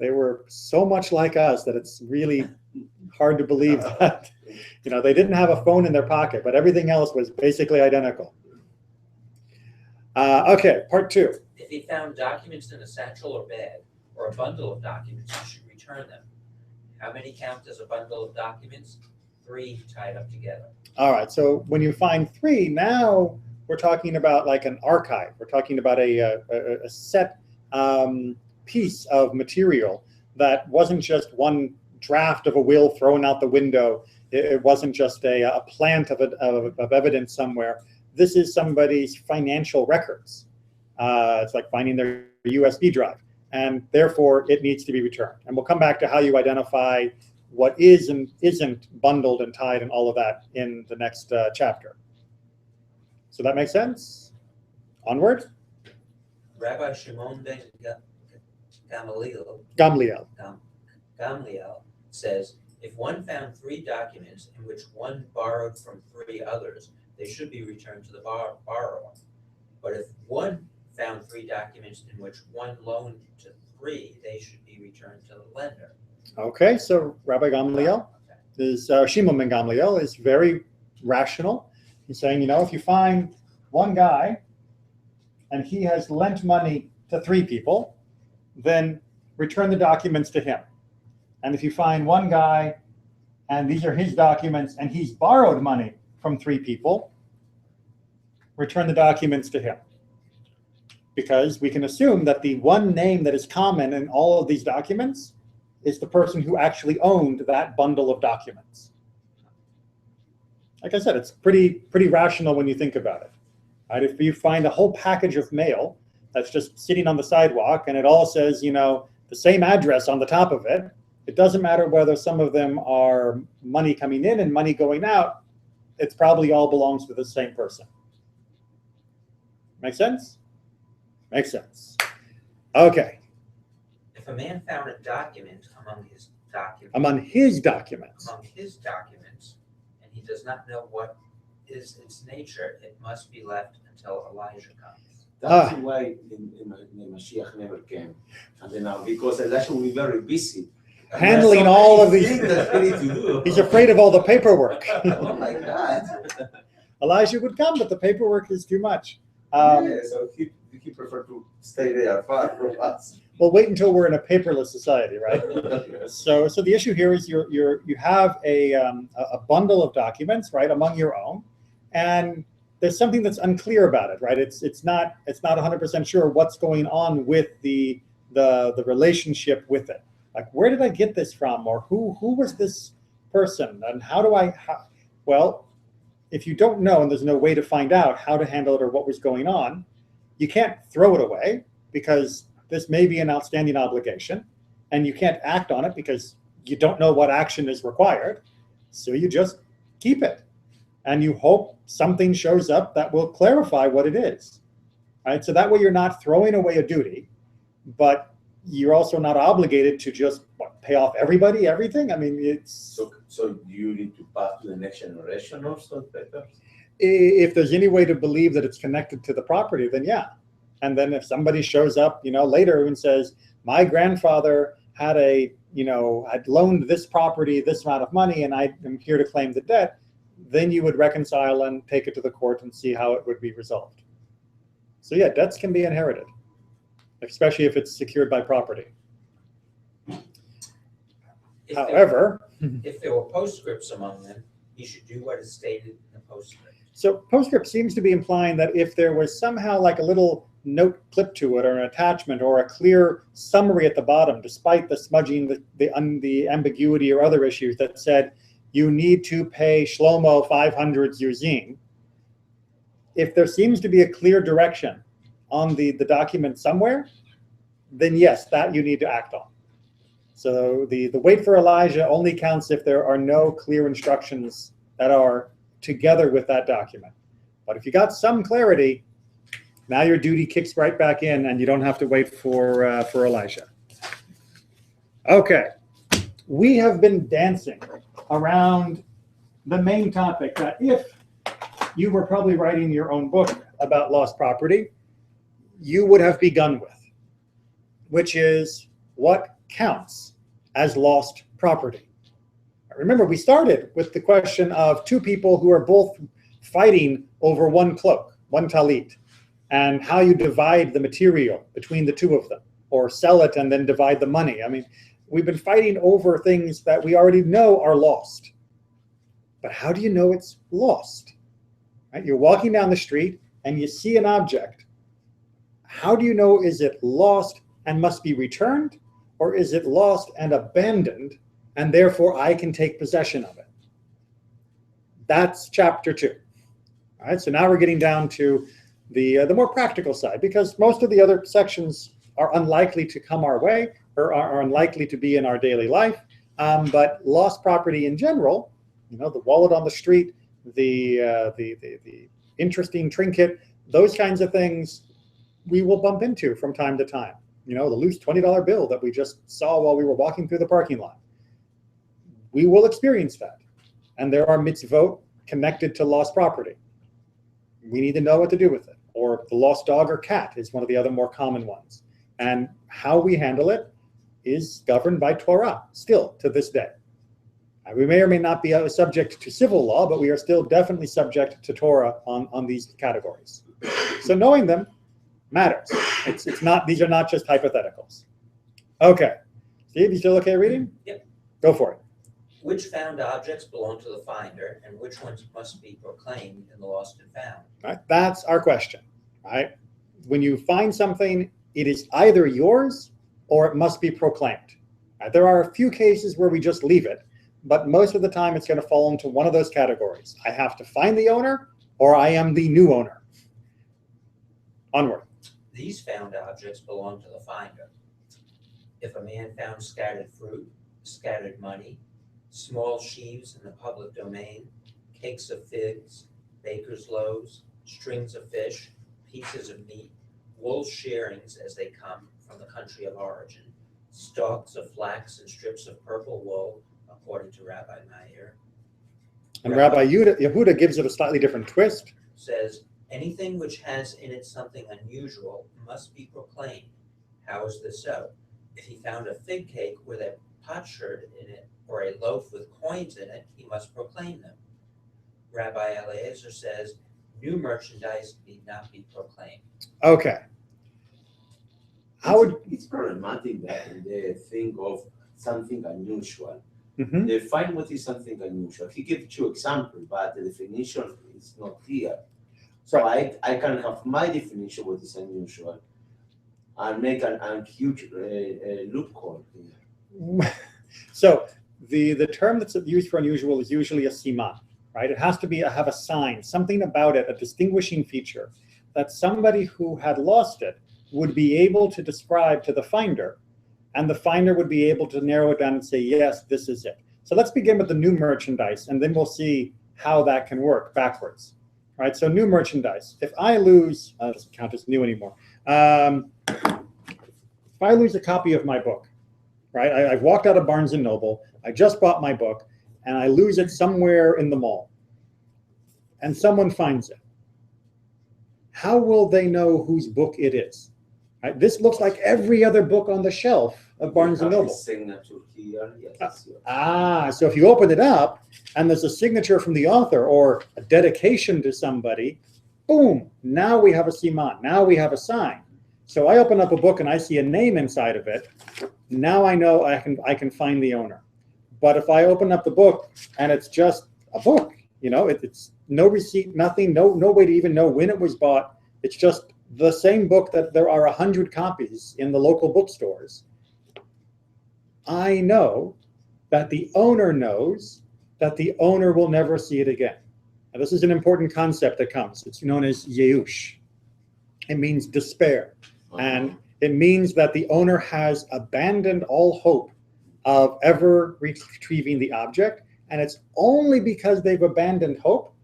They were so much like us that it's really hard to believe that, they didn't have a phone in their pocket, but everything else was basically identical. Okay, part 2. If he found documents in a satchel or bag, or a bundle of documents, you should return them. How many count as a bundle of documents? 3 tied up together. All right, so when you find 3, now we're talking about like an archive. We're talking about a set piece of material that wasn't just one draft of a will thrown out the window. It wasn't just a plant of evidence somewhere. This is somebody's financial records. It's like finding their USB drive, and therefore it needs to be returned. And we'll come back to how you identify what is and isn't bundled and tied and all of that in the next chapter. So that makes sense? Onward? Rabbi Shimon ben Gamliel says, if one found 3 documents in which one borrowed from 3 others, they should be returned to the borrower. But if one found 3 documents in which one loaned to 3, they should be returned to the lender. Okay, so Rabbi Gamliel Shimon ben Gamliel is very rational. He's saying, if you find one guy and he has lent money to 3 people, then return the documents to him. And if you find one guy and these are his documents and he's borrowed money from 3 people, return the documents to him. Because we can assume that the one name that is common in all of these documents is the person who actually owned that bundle of documents. like I said, it's pretty rational when you think about it. Right? If you find a whole package of mail that's just sitting on the sidewalk and it all says, the same address on the top of it, it doesn't matter whether some of them are money coming in and money going out, it probably all belongs to the same person. Make sense? Makes sense. Okay. If a man found a document among his documents, and he does not know what is its nature, it must be left until Elijah comes. That's why the Mashiach never came. And then now, because Elijah will be very busy. Handling all of these. Things He's afraid of all the paperwork. Oh my God. Elijah would come, but the paperwork is too much. Yeah, so he preferred to stay there far from us. Well, wait until we're in a paperless society, right? So the issue here is you have a bundle of documents, right, among your own, and there's something that's unclear about it, right? It's not 100% sure what's going on with the relationship with it. Like, where did I get this from, or who was this person, and well, if you don't know and there's no way to find out how to handle it or what was going on, you can't throw it away because this may be an outstanding obligation, and you can't act on it because you don't know what action is required. So you just keep it, and you hope something shows up that will clarify what it is. Right? So that way you're not throwing away a duty, but you're also not obligated to just pay off everybody, everything. I mean, it's... So you need to pass to the next generation also? If there's any way to believe that it's connected to the property, then yeah. And then if somebody shows up, later and says, my grandfather had I'd loaned this property, this amount of money, and I am here to claim the debt, then you would reconcile and take it to the court and see how it would be resolved. So yeah, debts can be inherited, especially if it's secured by property. However, if there were postscripts among them, he should do what is stated in the postscript. So postscript seems to be implying that if there was somehow like a little note clipped to it, or an attachment, or a clear summary at the bottom, despite the smudging, the ambiguity or other issues that said you need to pay Shlomo 500 zuzim, if there seems to be a clear direction on the document somewhere, then yes, that you need to act on. So the wait for Elijah only counts if there are no clear instructions that are together with that document. But if you got some clarity, now your duty kicks right back in, and you don't have to wait for Elijah. Okay, we have been dancing around the main topic that if you were probably writing your own book about lost property, you would have begun with, which is what counts as lost property. Remember, we started with the question of two people who are both fighting over one cloak, one talit, and how you divide the material between the two of them, or sell it and then divide the money. I mean, we've been fighting over things that we already know are lost. But how do you know it's lost? Right? You're walking down the street and you see an object. How do you know, is it lost and must be returned, or is it lost and abandoned, and therefore I can take possession of it? That's chapter 2. All right, so now we're getting down to the more practical side, because most of the other sections are unlikely to come our way, or are unlikely to be in our daily life. But lost property in general, the wallet on the street, the interesting trinket, those kinds of things we will bump into from time to time. The loose $20 bill that we just saw while we were walking through the parking lot. We will experience that. And there are mitzvot connected to lost property. We need to know what to do with it. Or the lost dog or cat is one of the other more common ones. And how we handle it is governed by Torah, still to this day. We may or may not be subject to civil law, but we are still definitely subject to Torah on these categories. So knowing them matters. It's not; these are not just hypotheticals. Okay, Steve, you still okay reading? Yep. Go for it. Which found objects belong to the finder, and which ones must be proclaimed in the lost and found? Right, that's our question. Right, when you find something, it is either yours or it must be proclaimed. Right? There are a few cases where we just leave it, but most of the time it's going to fall into one of those categories. I have to find the owner, or I am the new owner. Onward. These found objects belong to the finder. If a man found scattered fruit, scattered money, small sheaves in the public domain, cakes of figs, baker's loaves, strings of fish, pieces of meat, wool shearings as they come from the country of origin, stalks of flax and strips of purple wool, according to Rabbi Meir. And Rabbi Yehuda gives it a slightly different twist. Says, anything which has in it something unusual must be proclaimed. How is this so? If he found a fig cake with a potsherd in it, or a loaf with coins in it, he must proclaim them. Rabbi Eliezer says, new merchandise need not be proclaimed. Okay. It's problematic that they think of something unusual. Mhm. They find what is something unusual. He gives you example, but the definition is not clear. So I can have my definition what is unusual and make a huge loophole here. So the term that's used for unusual is usually a siman, right? It has to have a sign, something about it, a distinguishing feature that somebody who had lost it would be able to describe to the finder, and the finder would be able to narrow it down and say, yes, this is it. So let's begin with the new merchandise, and then we'll see how that can work backwards. Right, so new merchandise. If I lose, it doesn't count as new anymore. If I lose a copy of my book, right? I've walked out of Barnes & Noble, I just bought my book, and I lose it somewhere in the mall, and someone finds it. How will they know whose book it is? Right? This looks like every other book on the shelf of Barnes & Noble. Signature here, yes. So if you open it up and there's a signature from the author or a dedication to somebody, boom, now we have a siman, now we have a sign. So I open up a book and I see a name inside of it. Now I know I can find the owner. But if I open up the book and it's just a book, it's no receipt, nothing, no way to even know when it was bought. It's just the same book that there are 100 copies in the local bookstores. I know that the owner knows that the owner will never see it again. Now, this is an important concept that comes. It's known as yeush. It means despair. And it means that the owner has abandoned all hope of ever retrieving the object. And it's only because they've abandoned hope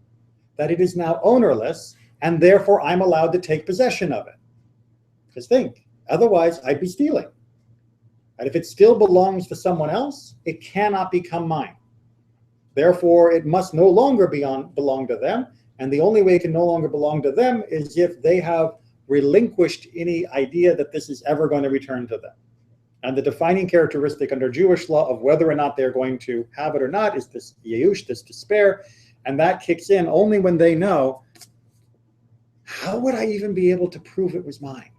that it is now ownerless, and therefore I'm allowed to take possession of it. Because think, otherwise I'd be stealing. And if it still belongs to someone else, it cannot become mine. Therefore, it must no longer belong to them. And the only way it can no longer belong to them is if they have relinquished any idea that this is ever going to return to them. And the defining characteristic under Jewish law of whether or not they're going to have it or not is this yeush, this despair. And that kicks in only when they know, how would I even be able to prove it was mine?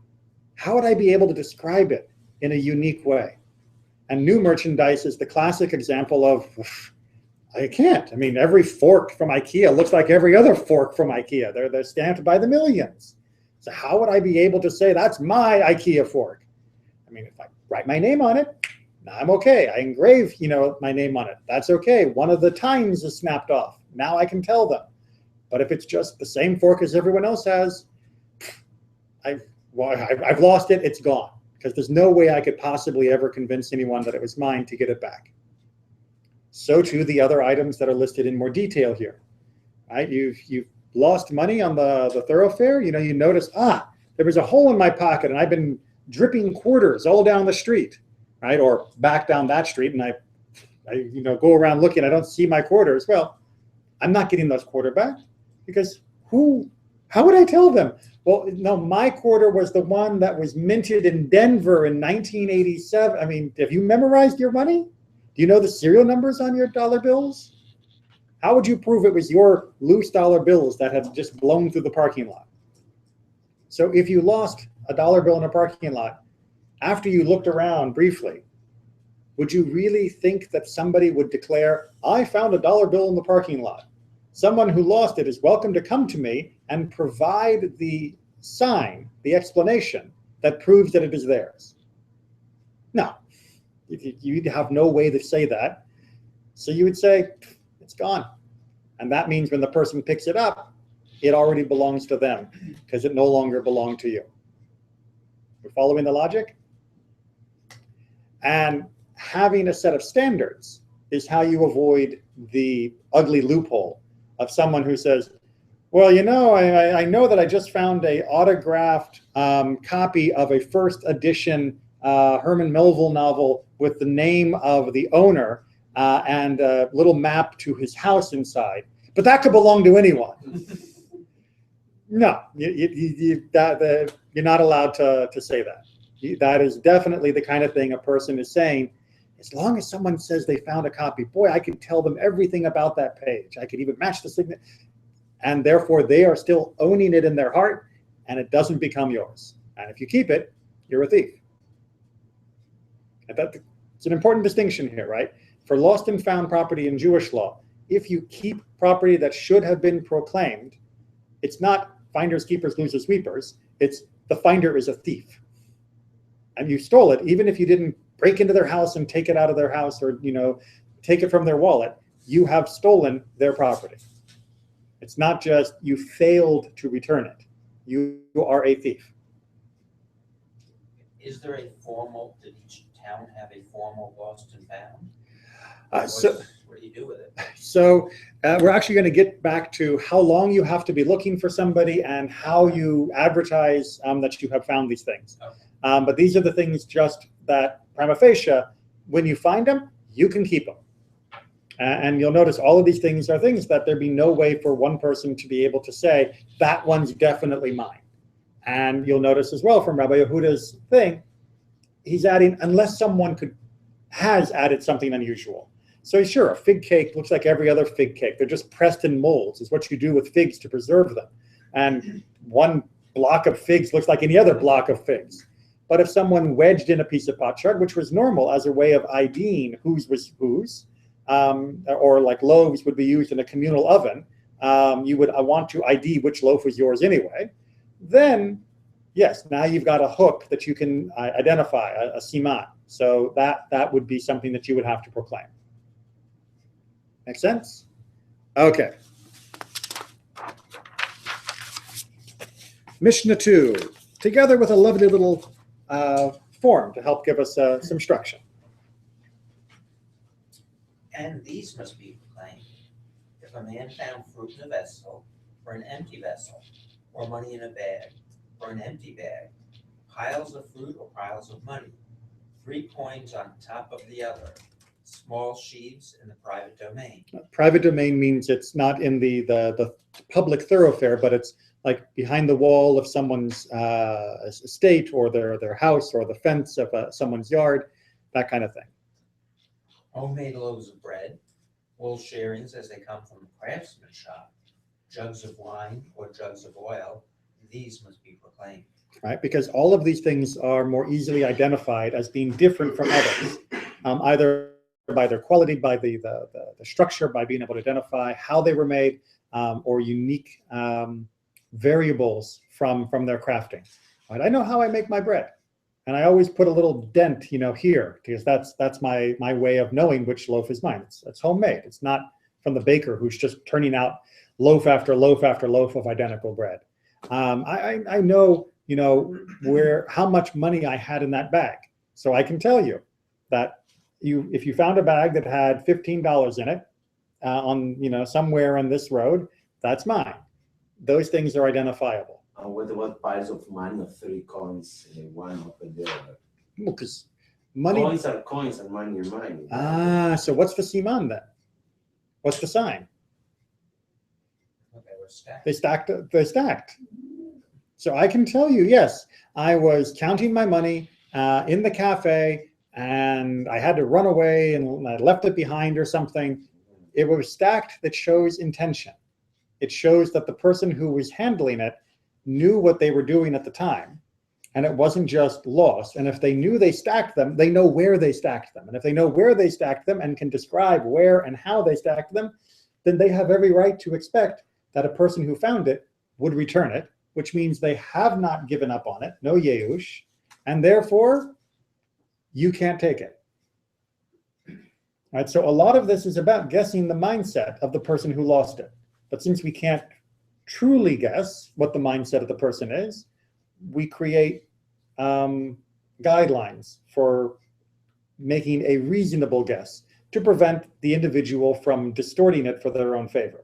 How would I be able to describe it in a unique way? And new merchandise is the classic example of, I can't. I mean, every fork from IKEA looks like every other fork from IKEA. They're stamped by the millions. So how would I be able to say that's my IKEA fork? I mean, if I write my name on it, now I'm okay. I engrave, my name on it. That's okay. One of the tines is snapped off. Now I can tell them. But if it's just the same fork as everyone else has, I've lost it. It's gone. Because there's no way I could possibly ever convince anyone that it was mine to get it back. So too the other items that are listed in more detail here. Right? You've lost money on the thoroughfare. You notice, there was a hole in my pocket and I've been dripping quarters all down the street, right? Or back down that street, and I go around looking, I don't see my quarters. Well, I'm not getting those quarter back because how would I tell them? Well, no, my quarter was the one that was minted in Denver in 1987. I mean, have you memorized your money? Do you know the serial numbers on your dollar bills? How would you prove it was your loose dollar bills that had just blown through the parking lot? So if you lost a dollar bill in a parking lot, after you looked around briefly, would you really think that somebody would declare, I found a dollar bill in the parking lot? Someone who lost it is welcome to come to me and provide the sign, the explanation that proves that it is theirs. No, you have no way to say that. So you would say, it's gone. And that means when the person picks it up, it already belongs to them because it no longer belonged to you. You're following the logic? And having a set of standards is how you avoid the ugly loophole of someone who says, well, you know, I know that I just found a autographed copy of a first edition Herman Melville novel with the name of the owner and a little map to his house inside. But that could belong to anyone. No, you're not allowed to say that. That is definitely the kind of thing a person is saying. As long as someone says they found a copy, boy, I could tell them everything about that page. I could even match the signature. And therefore, they are still owning it in their heart, and it doesn't become yours. And if you keep it, you're a thief. And it's an important distinction here, right? For lost and found property in Jewish law, if you keep property that should have been proclaimed, it's not finders, keepers, losers, sweepers. It's the finder is a thief. And you stole it, even if you didn't break into their house and take it out of their house or, you know, take it from their wallet, you have stolen their property. It's not just you failed to return it. You are a thief. Is there a formal, did each town have a formal lost and found? What do you do with it? So we're actually going to get back to how long you have to be looking for somebody and how you advertise that you have found these things. Okay. But these are the things just that prima facie, when you find them, you can keep them. And you'll notice all of these things are things that there'd be no way for one person to be able to say, that one's definitely mine. And you'll notice as well from Rabbi Yehuda's thing, he's adding, unless someone has added something unusual. So sure, a fig cake looks like every other fig cake. They're just pressed in molds, is what you do with figs to preserve them. And one block of figs looks like any other block of figs. But if someone wedged in a piece of potsherd, which was normal as a way of IDing whose was whose, or like loaves would be used in a communal oven, you would want to ID which loaf was yours anyway, then yes, now you've got a hook that you can identify, a siman. So that would be something that you would have to proclaim. Make sense? Okay. Mishnah 2, together with a lovely little form to help give us some structure. And these must be proclaimed. If a man found fruit in a vessel, or an empty vessel, or money in a bag, or an empty bag, piles of fruit or piles of money, 3 coins on top of the other, small sheaves in the private domain. Private domain means it's not in the public thoroughfare, but it's like behind the wall of someone's estate or their house or the fence of someone's yard, that kind of thing. Homemade loaves of bread, wool sharings as they come from the craftsman shop, jugs of wine or jugs of oil, these must be proclaimed. Right, because all of these things are more easily identified as being different from others, either by their quality, by the structure, by being able to identify how they were made, or unique variables from their crafting. Right? I know how I make my bread, and I always put a little dent, here, because that's my way of knowing which loaf is mine. It's homemade. It's not from the baker who's just turning out loaf after loaf after loaf of identical bread. I know, how much money I had in that bag, so I can tell you that if you found a bag that had $15 in it on somewhere on this road, that's mine. Those things are identifiable. What about piles of money of 3 coins, one up and the other? Well, because money. Coins are coins and money are money. So what's the siman then? What's the sign? Well, they were stacked. They stacked. So I can tell you, yes, I was counting my money in the cafe, and I had to run away and I left it behind or something. It was stacked. That shows intention. It shows that the person who was handling it knew what they were doing at the time, and it wasn't just lost. And if they knew they stacked them, they know where they stacked them. And if they know where they stacked them and can describe where and how they stacked them, then they have every right to expect that a person who found it would return it, which means they have not given up on it, no yeush, and therefore you can't take it. Right? So a lot of this is about guessing the mindset of the person who lost it. But since we can't truly guess what the mindset of the person is, we create guidelines for making a reasonable guess to prevent the individual from distorting it for their own favor.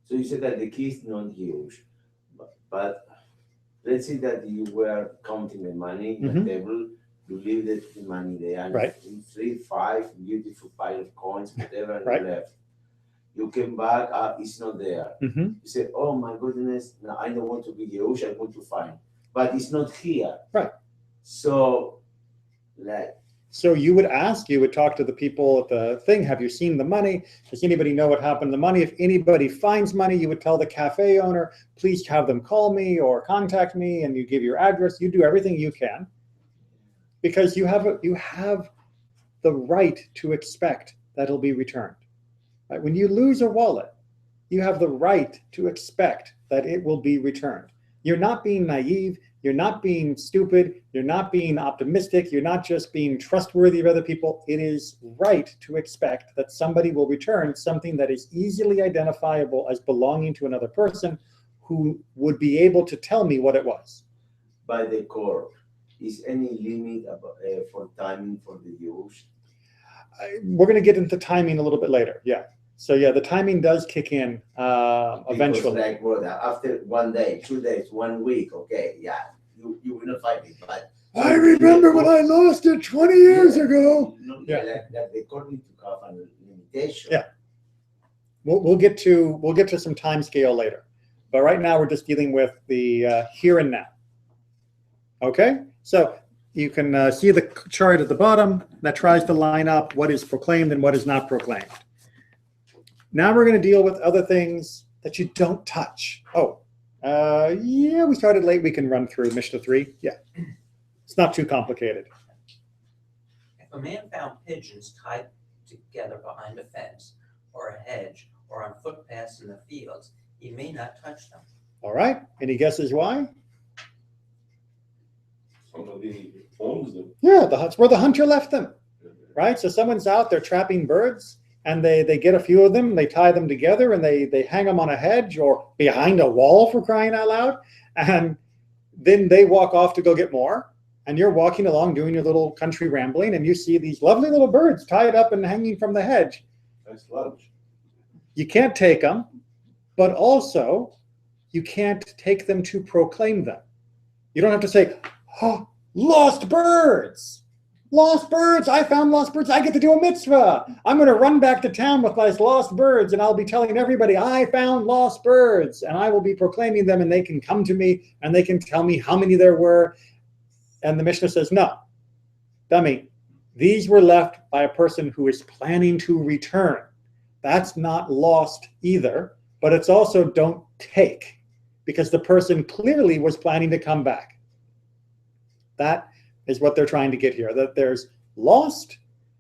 So you said that the key is not huge, but let's say that you were counting the money in the table, you leave the money there, Right. 3, 5 beautiful pile of coins, whatever, and Right. you left. You came back, it's not there. You say, oh my goodness, now I don't want to be huge, I want to find, but it's not here. Right. So, So you would talk to the people at the thing, have you seen the money? Does anybody know what happened to the money? If anybody finds money, you would tell the cafe owner, please have them call me or contact me, and you give your address. You do everything you can because you have the right to expect that it'll be returned. Right? When you lose a wallet, you have the right to expect that it will be returned. You're not being naive. You're not being stupid. You're not being optimistic. You're not just being trustworthy of other people. It is right to expect that somebody will return something that is easily identifiable as belonging to another person who would be able to tell me what it was. by the court, is any limit for timing for the use? We're going to get into timing a little bit later. Yeah. So yeah, the timing does kick in eventually. Because like, well, after 1 day, 2 days, 1 week, okay, yeah, you will not find it, but I remember when I lost it 20 years ago. Yeah, like the court need to have a limitation. Yeah. We'll get to some time scale later, but right now we're just dealing with the here and now. Okay, so you can see the chart at the bottom that tries to line up what is proclaimed and what is not proclaimed. Now we're going to deal with other things that you don't touch. Oh, yeah, we started late. We can run through Mishnah 3. Yeah, it's not too complicated. If a man found pigeons tied together behind a fence or a hedge or on footpaths in the fields, he may not touch them. All right, any guesses why? Somebody owns them. Yeah, that's where the hunter left them, right? So someone's out there trapping birds, and they get a few of them, they tie them together, and they hang them on a hedge or behind a wall, for crying out loud, and then they walk off to go get more, and you're walking along doing your little country rambling, and you see these lovely little birds tied up and hanging from the hedge. Nice lunch. You can't take them, but also you can't take them to proclaim them. You don't have to say, oh, lost birds. Lost birds, I found lost birds. I get to do a mitzvah. I'm going to run back to town with my lost birds, and I'll be telling everybody, I found lost birds, and I will be proclaiming them, and they can come to me, and they can tell me how many there were. And the Mishnah says, no, dummy, these were left by a person who is planning to return. That's not lost either, but it's also don't take, because the person clearly was planning to come back. That is what they're trying to get here, that there's lost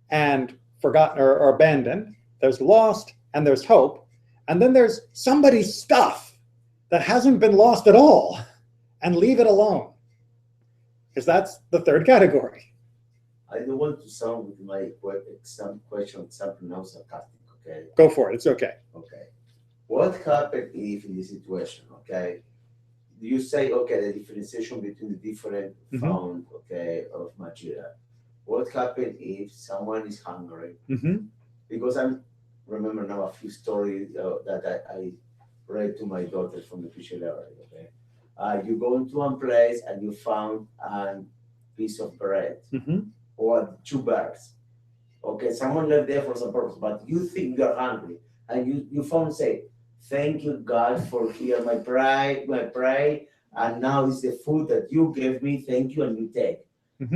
and forgotten or abandoned, there's lost and there's hope, and then there's somebody's stuff that hasn't been lost at all, and leave it alone, because that's the third category. I don't want to sound with my question something else sarcastic, okay? Go for it, it's okay. Okay. What happened if in this situation, okay? You say, okay, the differentiation between the different found, okay, of material. What happened if someone is hungry? Because I remember now a few stories that I read to my daughter from the Fisher area, okay? You go into one place and you found a piece of bread or 2 birds. Okay, someone left there for some purpose, but you think you're hungry and you found, say, thank you, God, for hearing my prayer, and now it's the food that you gave me. Thank you, and you take.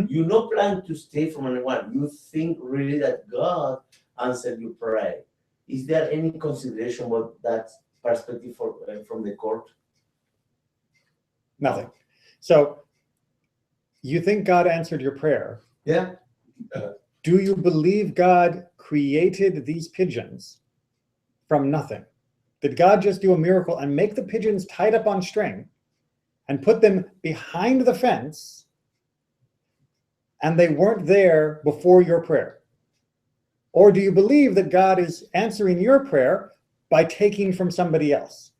You not plan to stay from anyone. You think really that God answered your prayer. Is there any consideration about that perspective from the court? Nothing. So you think God answered your prayer? Yeah. Do you believe God created these pigeons from nothing? Did God just do a miracle and make the pigeons tied up on string and put them behind the fence, and they weren't there before your prayer? Or do you believe that God is answering your prayer by taking from somebody else?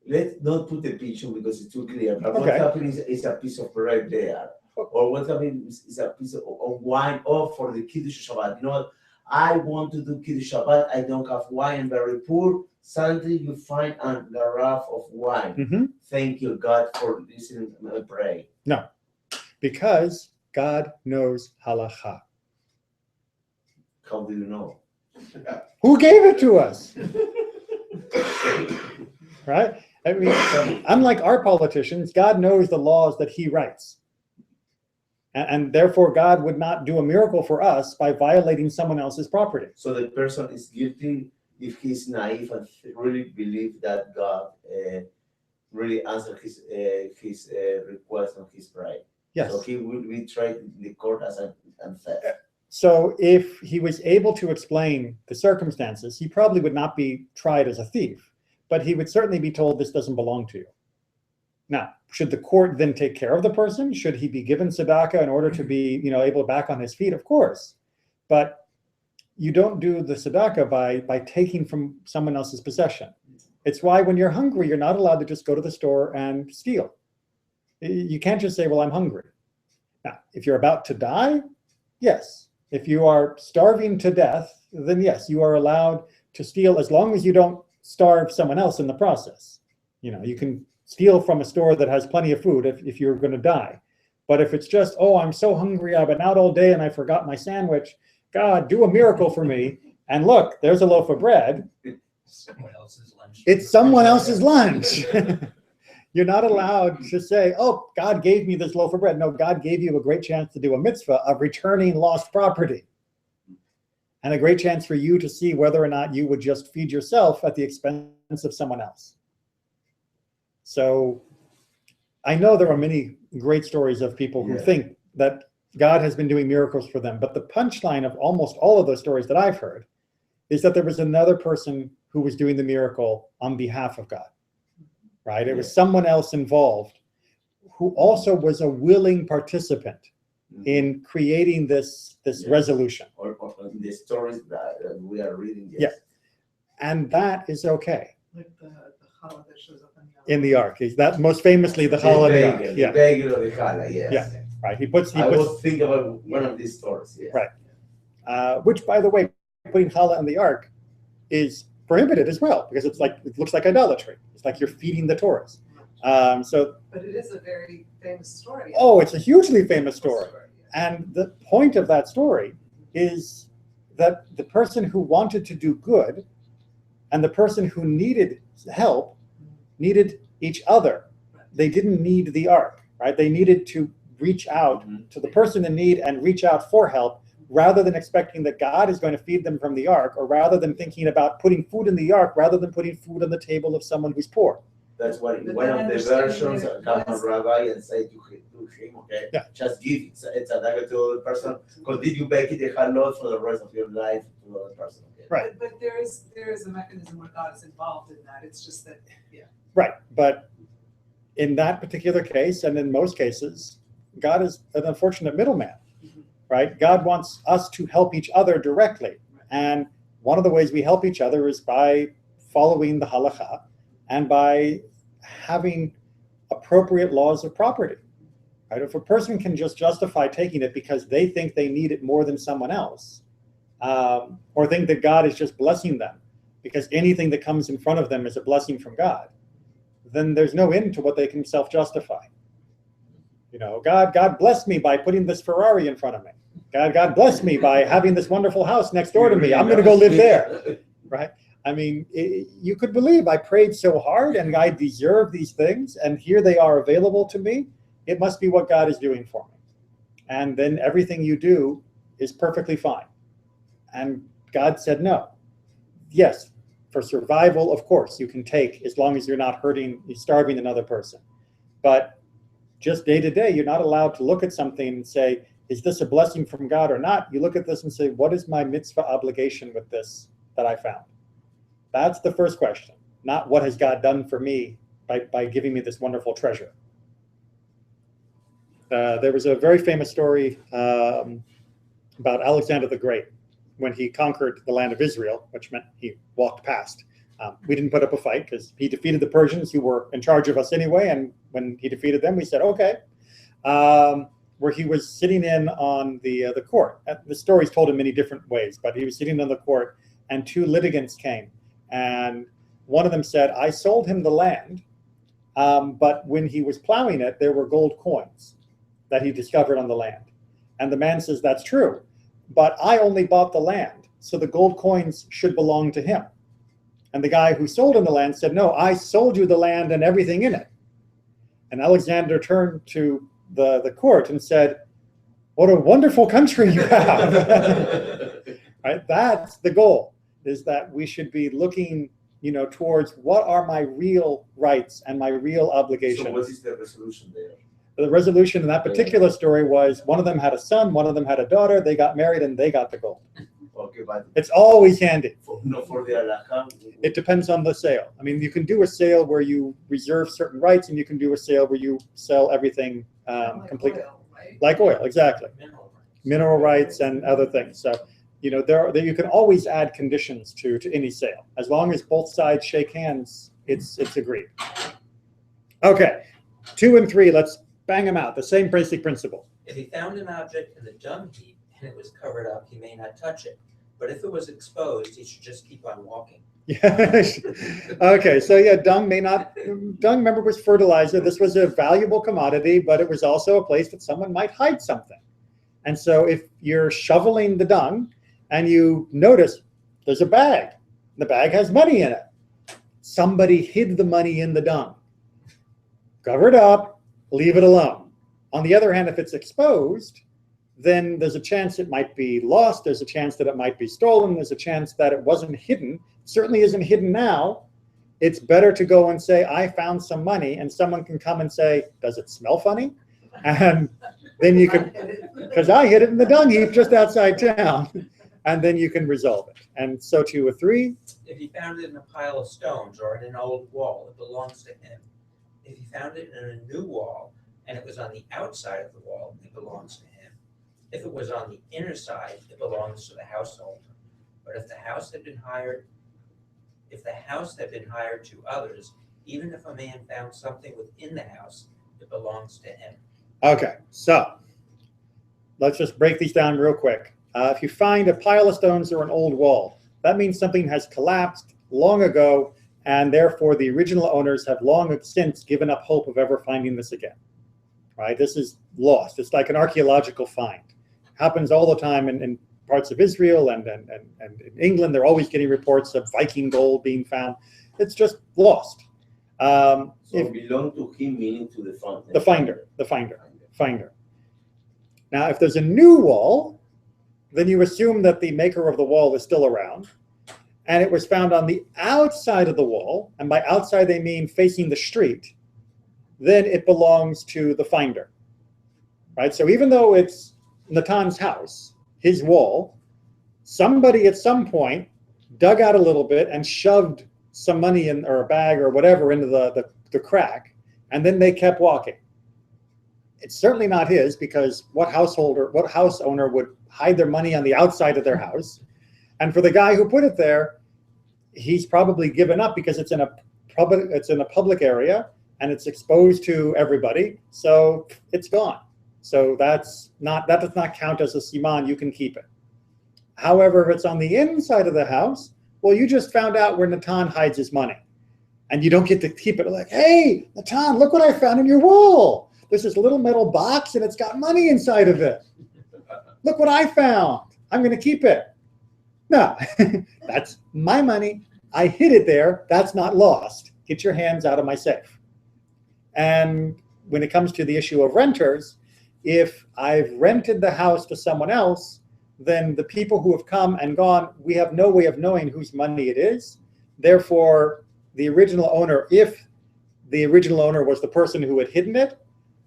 Let's not put the picture because it's too clear. But what Okay. happens is a piece of bread there, or what happens is a piece of wine, or for the Kiddush Shabbat. You know what? I want to do Kiddush Shabbat. I don't have wine. I'm very poor. Suddenly you find a carafe of wine. Mm-hmm. Thank you, God, for listening to my prayer. No, because God knows halacha. How do you know? Who gave it to us? Right? I mean, unlike our politicians, God knows the laws that he writes. And therefore, God would not do a miracle for us by violating someone else's property. So the person is guilty if he's naive and really believe that God really answered his request and his prayer. Yes. So he will be tried in the court as unfair. So if he was able to explain the circumstances, he probably would not be tried as a thief, but he would certainly be told this doesn't belong to you. Now, should the court then take care of the person? Should he be given tzedakah in order to be, able to back on his feet? Of course. But you don't do the tzedakah by taking from someone else's possession. It's why when you're hungry, you're not allowed to just go to the store and steal. You can't just say, well, I'm hungry. Now, if you're about to die, yes. If you are starving to death, then yes, you are allowed to steal as long as you don't starve someone else in the process. You can steal from a store that has plenty of food if you're going to die. But if it's just, oh, I'm so hungry, I've been out all day and I forgot my sandwich, God, do a miracle for me. And look, there's a loaf of bread. Someone else's lunch. It's someone else's lunch. You're not allowed to say, oh, God gave me this loaf of bread. No, God gave you a great chance to do a mitzvah of returning lost property. And a great chance for you to see whether or not you would just feed yourself at the expense of someone else. So I know there are many great stories of people who think that God has been doing miracles for them. But the punchline of almost all of those stories that I've heard is that there was another person who was doing the miracle on behalf of God. Right? It was someone else involved who also was a willing participant in creating this resolution. Or the stories that we are reading. Yes. Yeah. And that is okay. Like the challah that shows up In the ark. Is that most famously the challah in the ark? The Yeah. bagel of the challah, yes. Yeah. Right. He I puts was thinking about one of these stories. Yes. Right. Which, by the way, putting challah in the ark is prohibited as well, because it looks like idolatry. It's like you're feeding the Torahs. But it is a very famous story. Oh, it's a hugely famous story. And the point of that story is that the person who wanted to do good and the person who needed help needed each other. They didn't need the ark, right? They needed to reach out to the person in need and reach out for help, rather than expecting that God is going to feed them from the ark, or rather than thinking about putting food in the ark, rather than putting food on the table of someone who's poor. That's what in But one then of the understanding versions, it, come what a is- rabbi and say to him, okay, Yeah. just give it. It's a dagger to the person, because did you bake it a halal for the rest of your life to the other person? Okay. Right. But there is a mechanism where God is involved in that. It's just that, Right. But in that particular case, and in most cases, God is an unfortunate middleman, right? God wants us to help each other directly. And one of the ways we help each other is by following the halakha and by having appropriate laws of property. Right? If a person can just justify taking it because they think they need it more than someone else, or think that God is just blessing them because anything that comes in front of them is a blessing from God, then there's no end to what they can self-justify. God blessed me by putting this Ferrari in front of me. God blessed me by having this wonderful house next door to me. I'm going to go live there, right? I mean, you could believe I prayed so hard and I deserve these things, and here they are available to me. It must be what God is doing for me. And then everything you do is perfectly fine. And God said no. Yes, for survival, of course, you can take as long as you're not starving another person. But just day to day, you're not allowed to look at something and say, is this a blessing from God or not? You look at this and say, what is my mitzvah obligation with this that I found? That's the first question, not what has God done for me by giving me this wonderful treasure. There was a very famous story about Alexander the Great. when he conquered the land of Israel, which meant he walked past. We didn't put up a fight because he defeated the Persians who were in charge of us anyway. And when he defeated them, we said, okay. Where he was sitting in on the court. The story's told in many different ways, but he was sitting on the court and two litigants came. And one of them said, I sold him the land, but when he was plowing it, there were gold coins that he discovered on the land. And the man says, that's true, but I only bought the land, so the gold coins should belong to him. And the guy who sold him the land said, no, I sold you the land and everything in it. And Alexander turned to the court and said, what a wonderful country you have. Right? That's the goal, is that we should be looking, towards what are my real rights and my real obligations. So what is the resolution there? The resolution in that particular story was one of them had a son, one of them had a daughter, they got married and they got the gold. Okay, but It's always handy. for the alaka. It depends on the sale. I mean, you can do a sale where you reserve certain rights, and you can do a sale where you sell everything Like completely. oil, right? Like oil, exactly. Mineral rights. Mineral rights and other things. So, there you can always add conditions to any sale. As long as both sides shake hands, it's agreed. Okay, 2 and 3, let's bang them out. The same basic principle. If he found an object in the dung heap and it was covered up, he may not touch it. But if it was exposed, he should just keep on walking. Yes. Okay, so yeah, dung, remember, was fertilizer. This was a valuable commodity, but it was also a place that someone might hide something. And so if you're shoveling the dung and you notice there's a bag, the bag has money in it. Somebody hid the money in the dung. Cover it up, leave it alone. On the other hand, if it's exposed, then there's a chance it might be lost. There's a chance that it might be stolen. There's a chance that it wasn't hidden. It certainly isn't hidden now. It's better to go and say, I found some money, and someone can come and say, does it smell funny? And then you can, because I hid it in the dung heap just outside town, and then you can resolve it. And so 2 or 3. If he found it in a pile of stones or in an old wall, it belongs to him. If he found it in a new wall and it was on the outside of the wall, it belongs to him. If it was on the inner side, it belongs to the householder. But if the house had been hired to others, even if a man found something within the house, it belongs to him. Okay, so let's just break these down real quick. If you find a pile of stones or an old wall, that means something has collapsed long ago, and therefore the original owners have long since given up hope of ever finding this again. Right? This is lost. It's like an archaeological find. Happens all the time in parts of Israel and in England. They're always getting reports of Viking gold being found. It's just lost. So it belong to him, meaning to the finder. Now, if there's a new wall, then you assume that the maker of the wall is still around, and it was found on the outside of the wall, and by outside they mean facing the street, then it belongs to the finder. Right? So even though it's Natan's house, his wall, somebody at some point dug out a little bit and shoved some money in, or a bag or whatever, into the crack, and then they kept walking. It's certainly not his, because what house owner would hide their money on the outside of their house? And for the guy who put it there, he's probably given up because it's in a public area and it's exposed to everybody, so it's gone. So that does not count as a siman. You can keep it. However, if it's on the inside of the house, well, you just found out where Natan hides his money, and you don't get to keep it. Like, hey, Natan, look what I found in your wall. There's this little metal box, and it's got money inside of it. Look what I found. I'm going to keep it. No, that's my money. I hid it there. That's not lost. Get your hands out of my safe. And when it comes to the issue of renters, if I've rented the house to someone else, then the people who have come and gone, we have no way of knowing whose money it is. Therefore, the original owner, if the original owner was the person who had hidden it,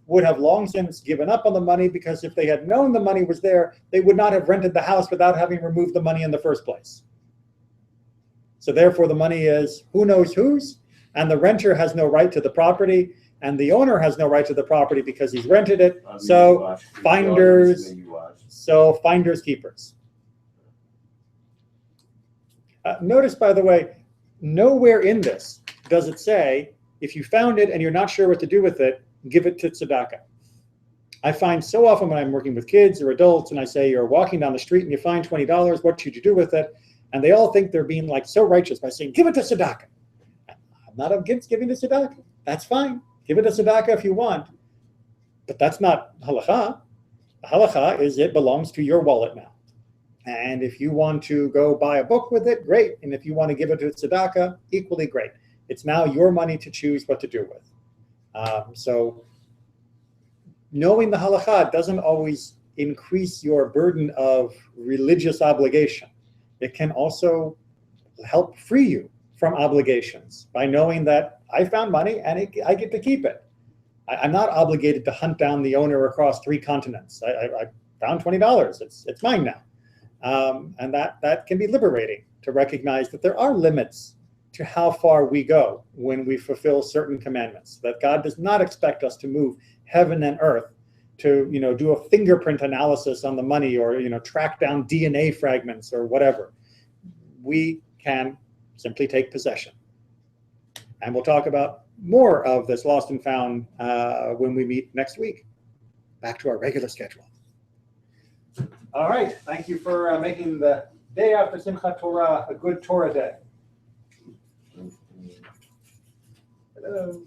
would have long since given up on the money, because if they had known the money was there, they would not have rented the house without having removed the money in the first place. So therefore, the money is who knows whose, and the renter has no right to the property, and the owner has no right to the property because he's rented it. So finders keepers. Notice, by the way, nowhere in this does it say, if you found it and you're not sure what to do with it, give it to tzedakah. I find so often when I'm working with kids or adults and I say, you're walking down the street and you find $20, what should you do with it? And they all think they're being like so righteous by saying, give it to tzedakah. I'm not against giving to tzedakah. That's fine. Give it to tzedakah if you want. But that's not halacha. The halacha is it belongs to your wallet now. And if you want to go buy a book with it, great. And if you want to give it to tzedakah, equally great. It's now your money to choose what to do with. So knowing the halacha doesn't always increase your burden of religious obligation. It can also help free you from obligations by knowing that I found money and I get to keep it. I'm not obligated to hunt down the owner across 3 continents. I found $20. It's mine now. And that can be liberating to recognize that there are limits to how far we go when we fulfill certain commandments, that God does not expect us to move heaven and earth to do a fingerprint analysis on the money or track down DNA fragments or whatever. We can simply take possession. And we'll talk about more of this lost and found when we meet next week. Back to our regular schedule. All right, thank you for making the day after Simchat Torah a good Torah day. Hello.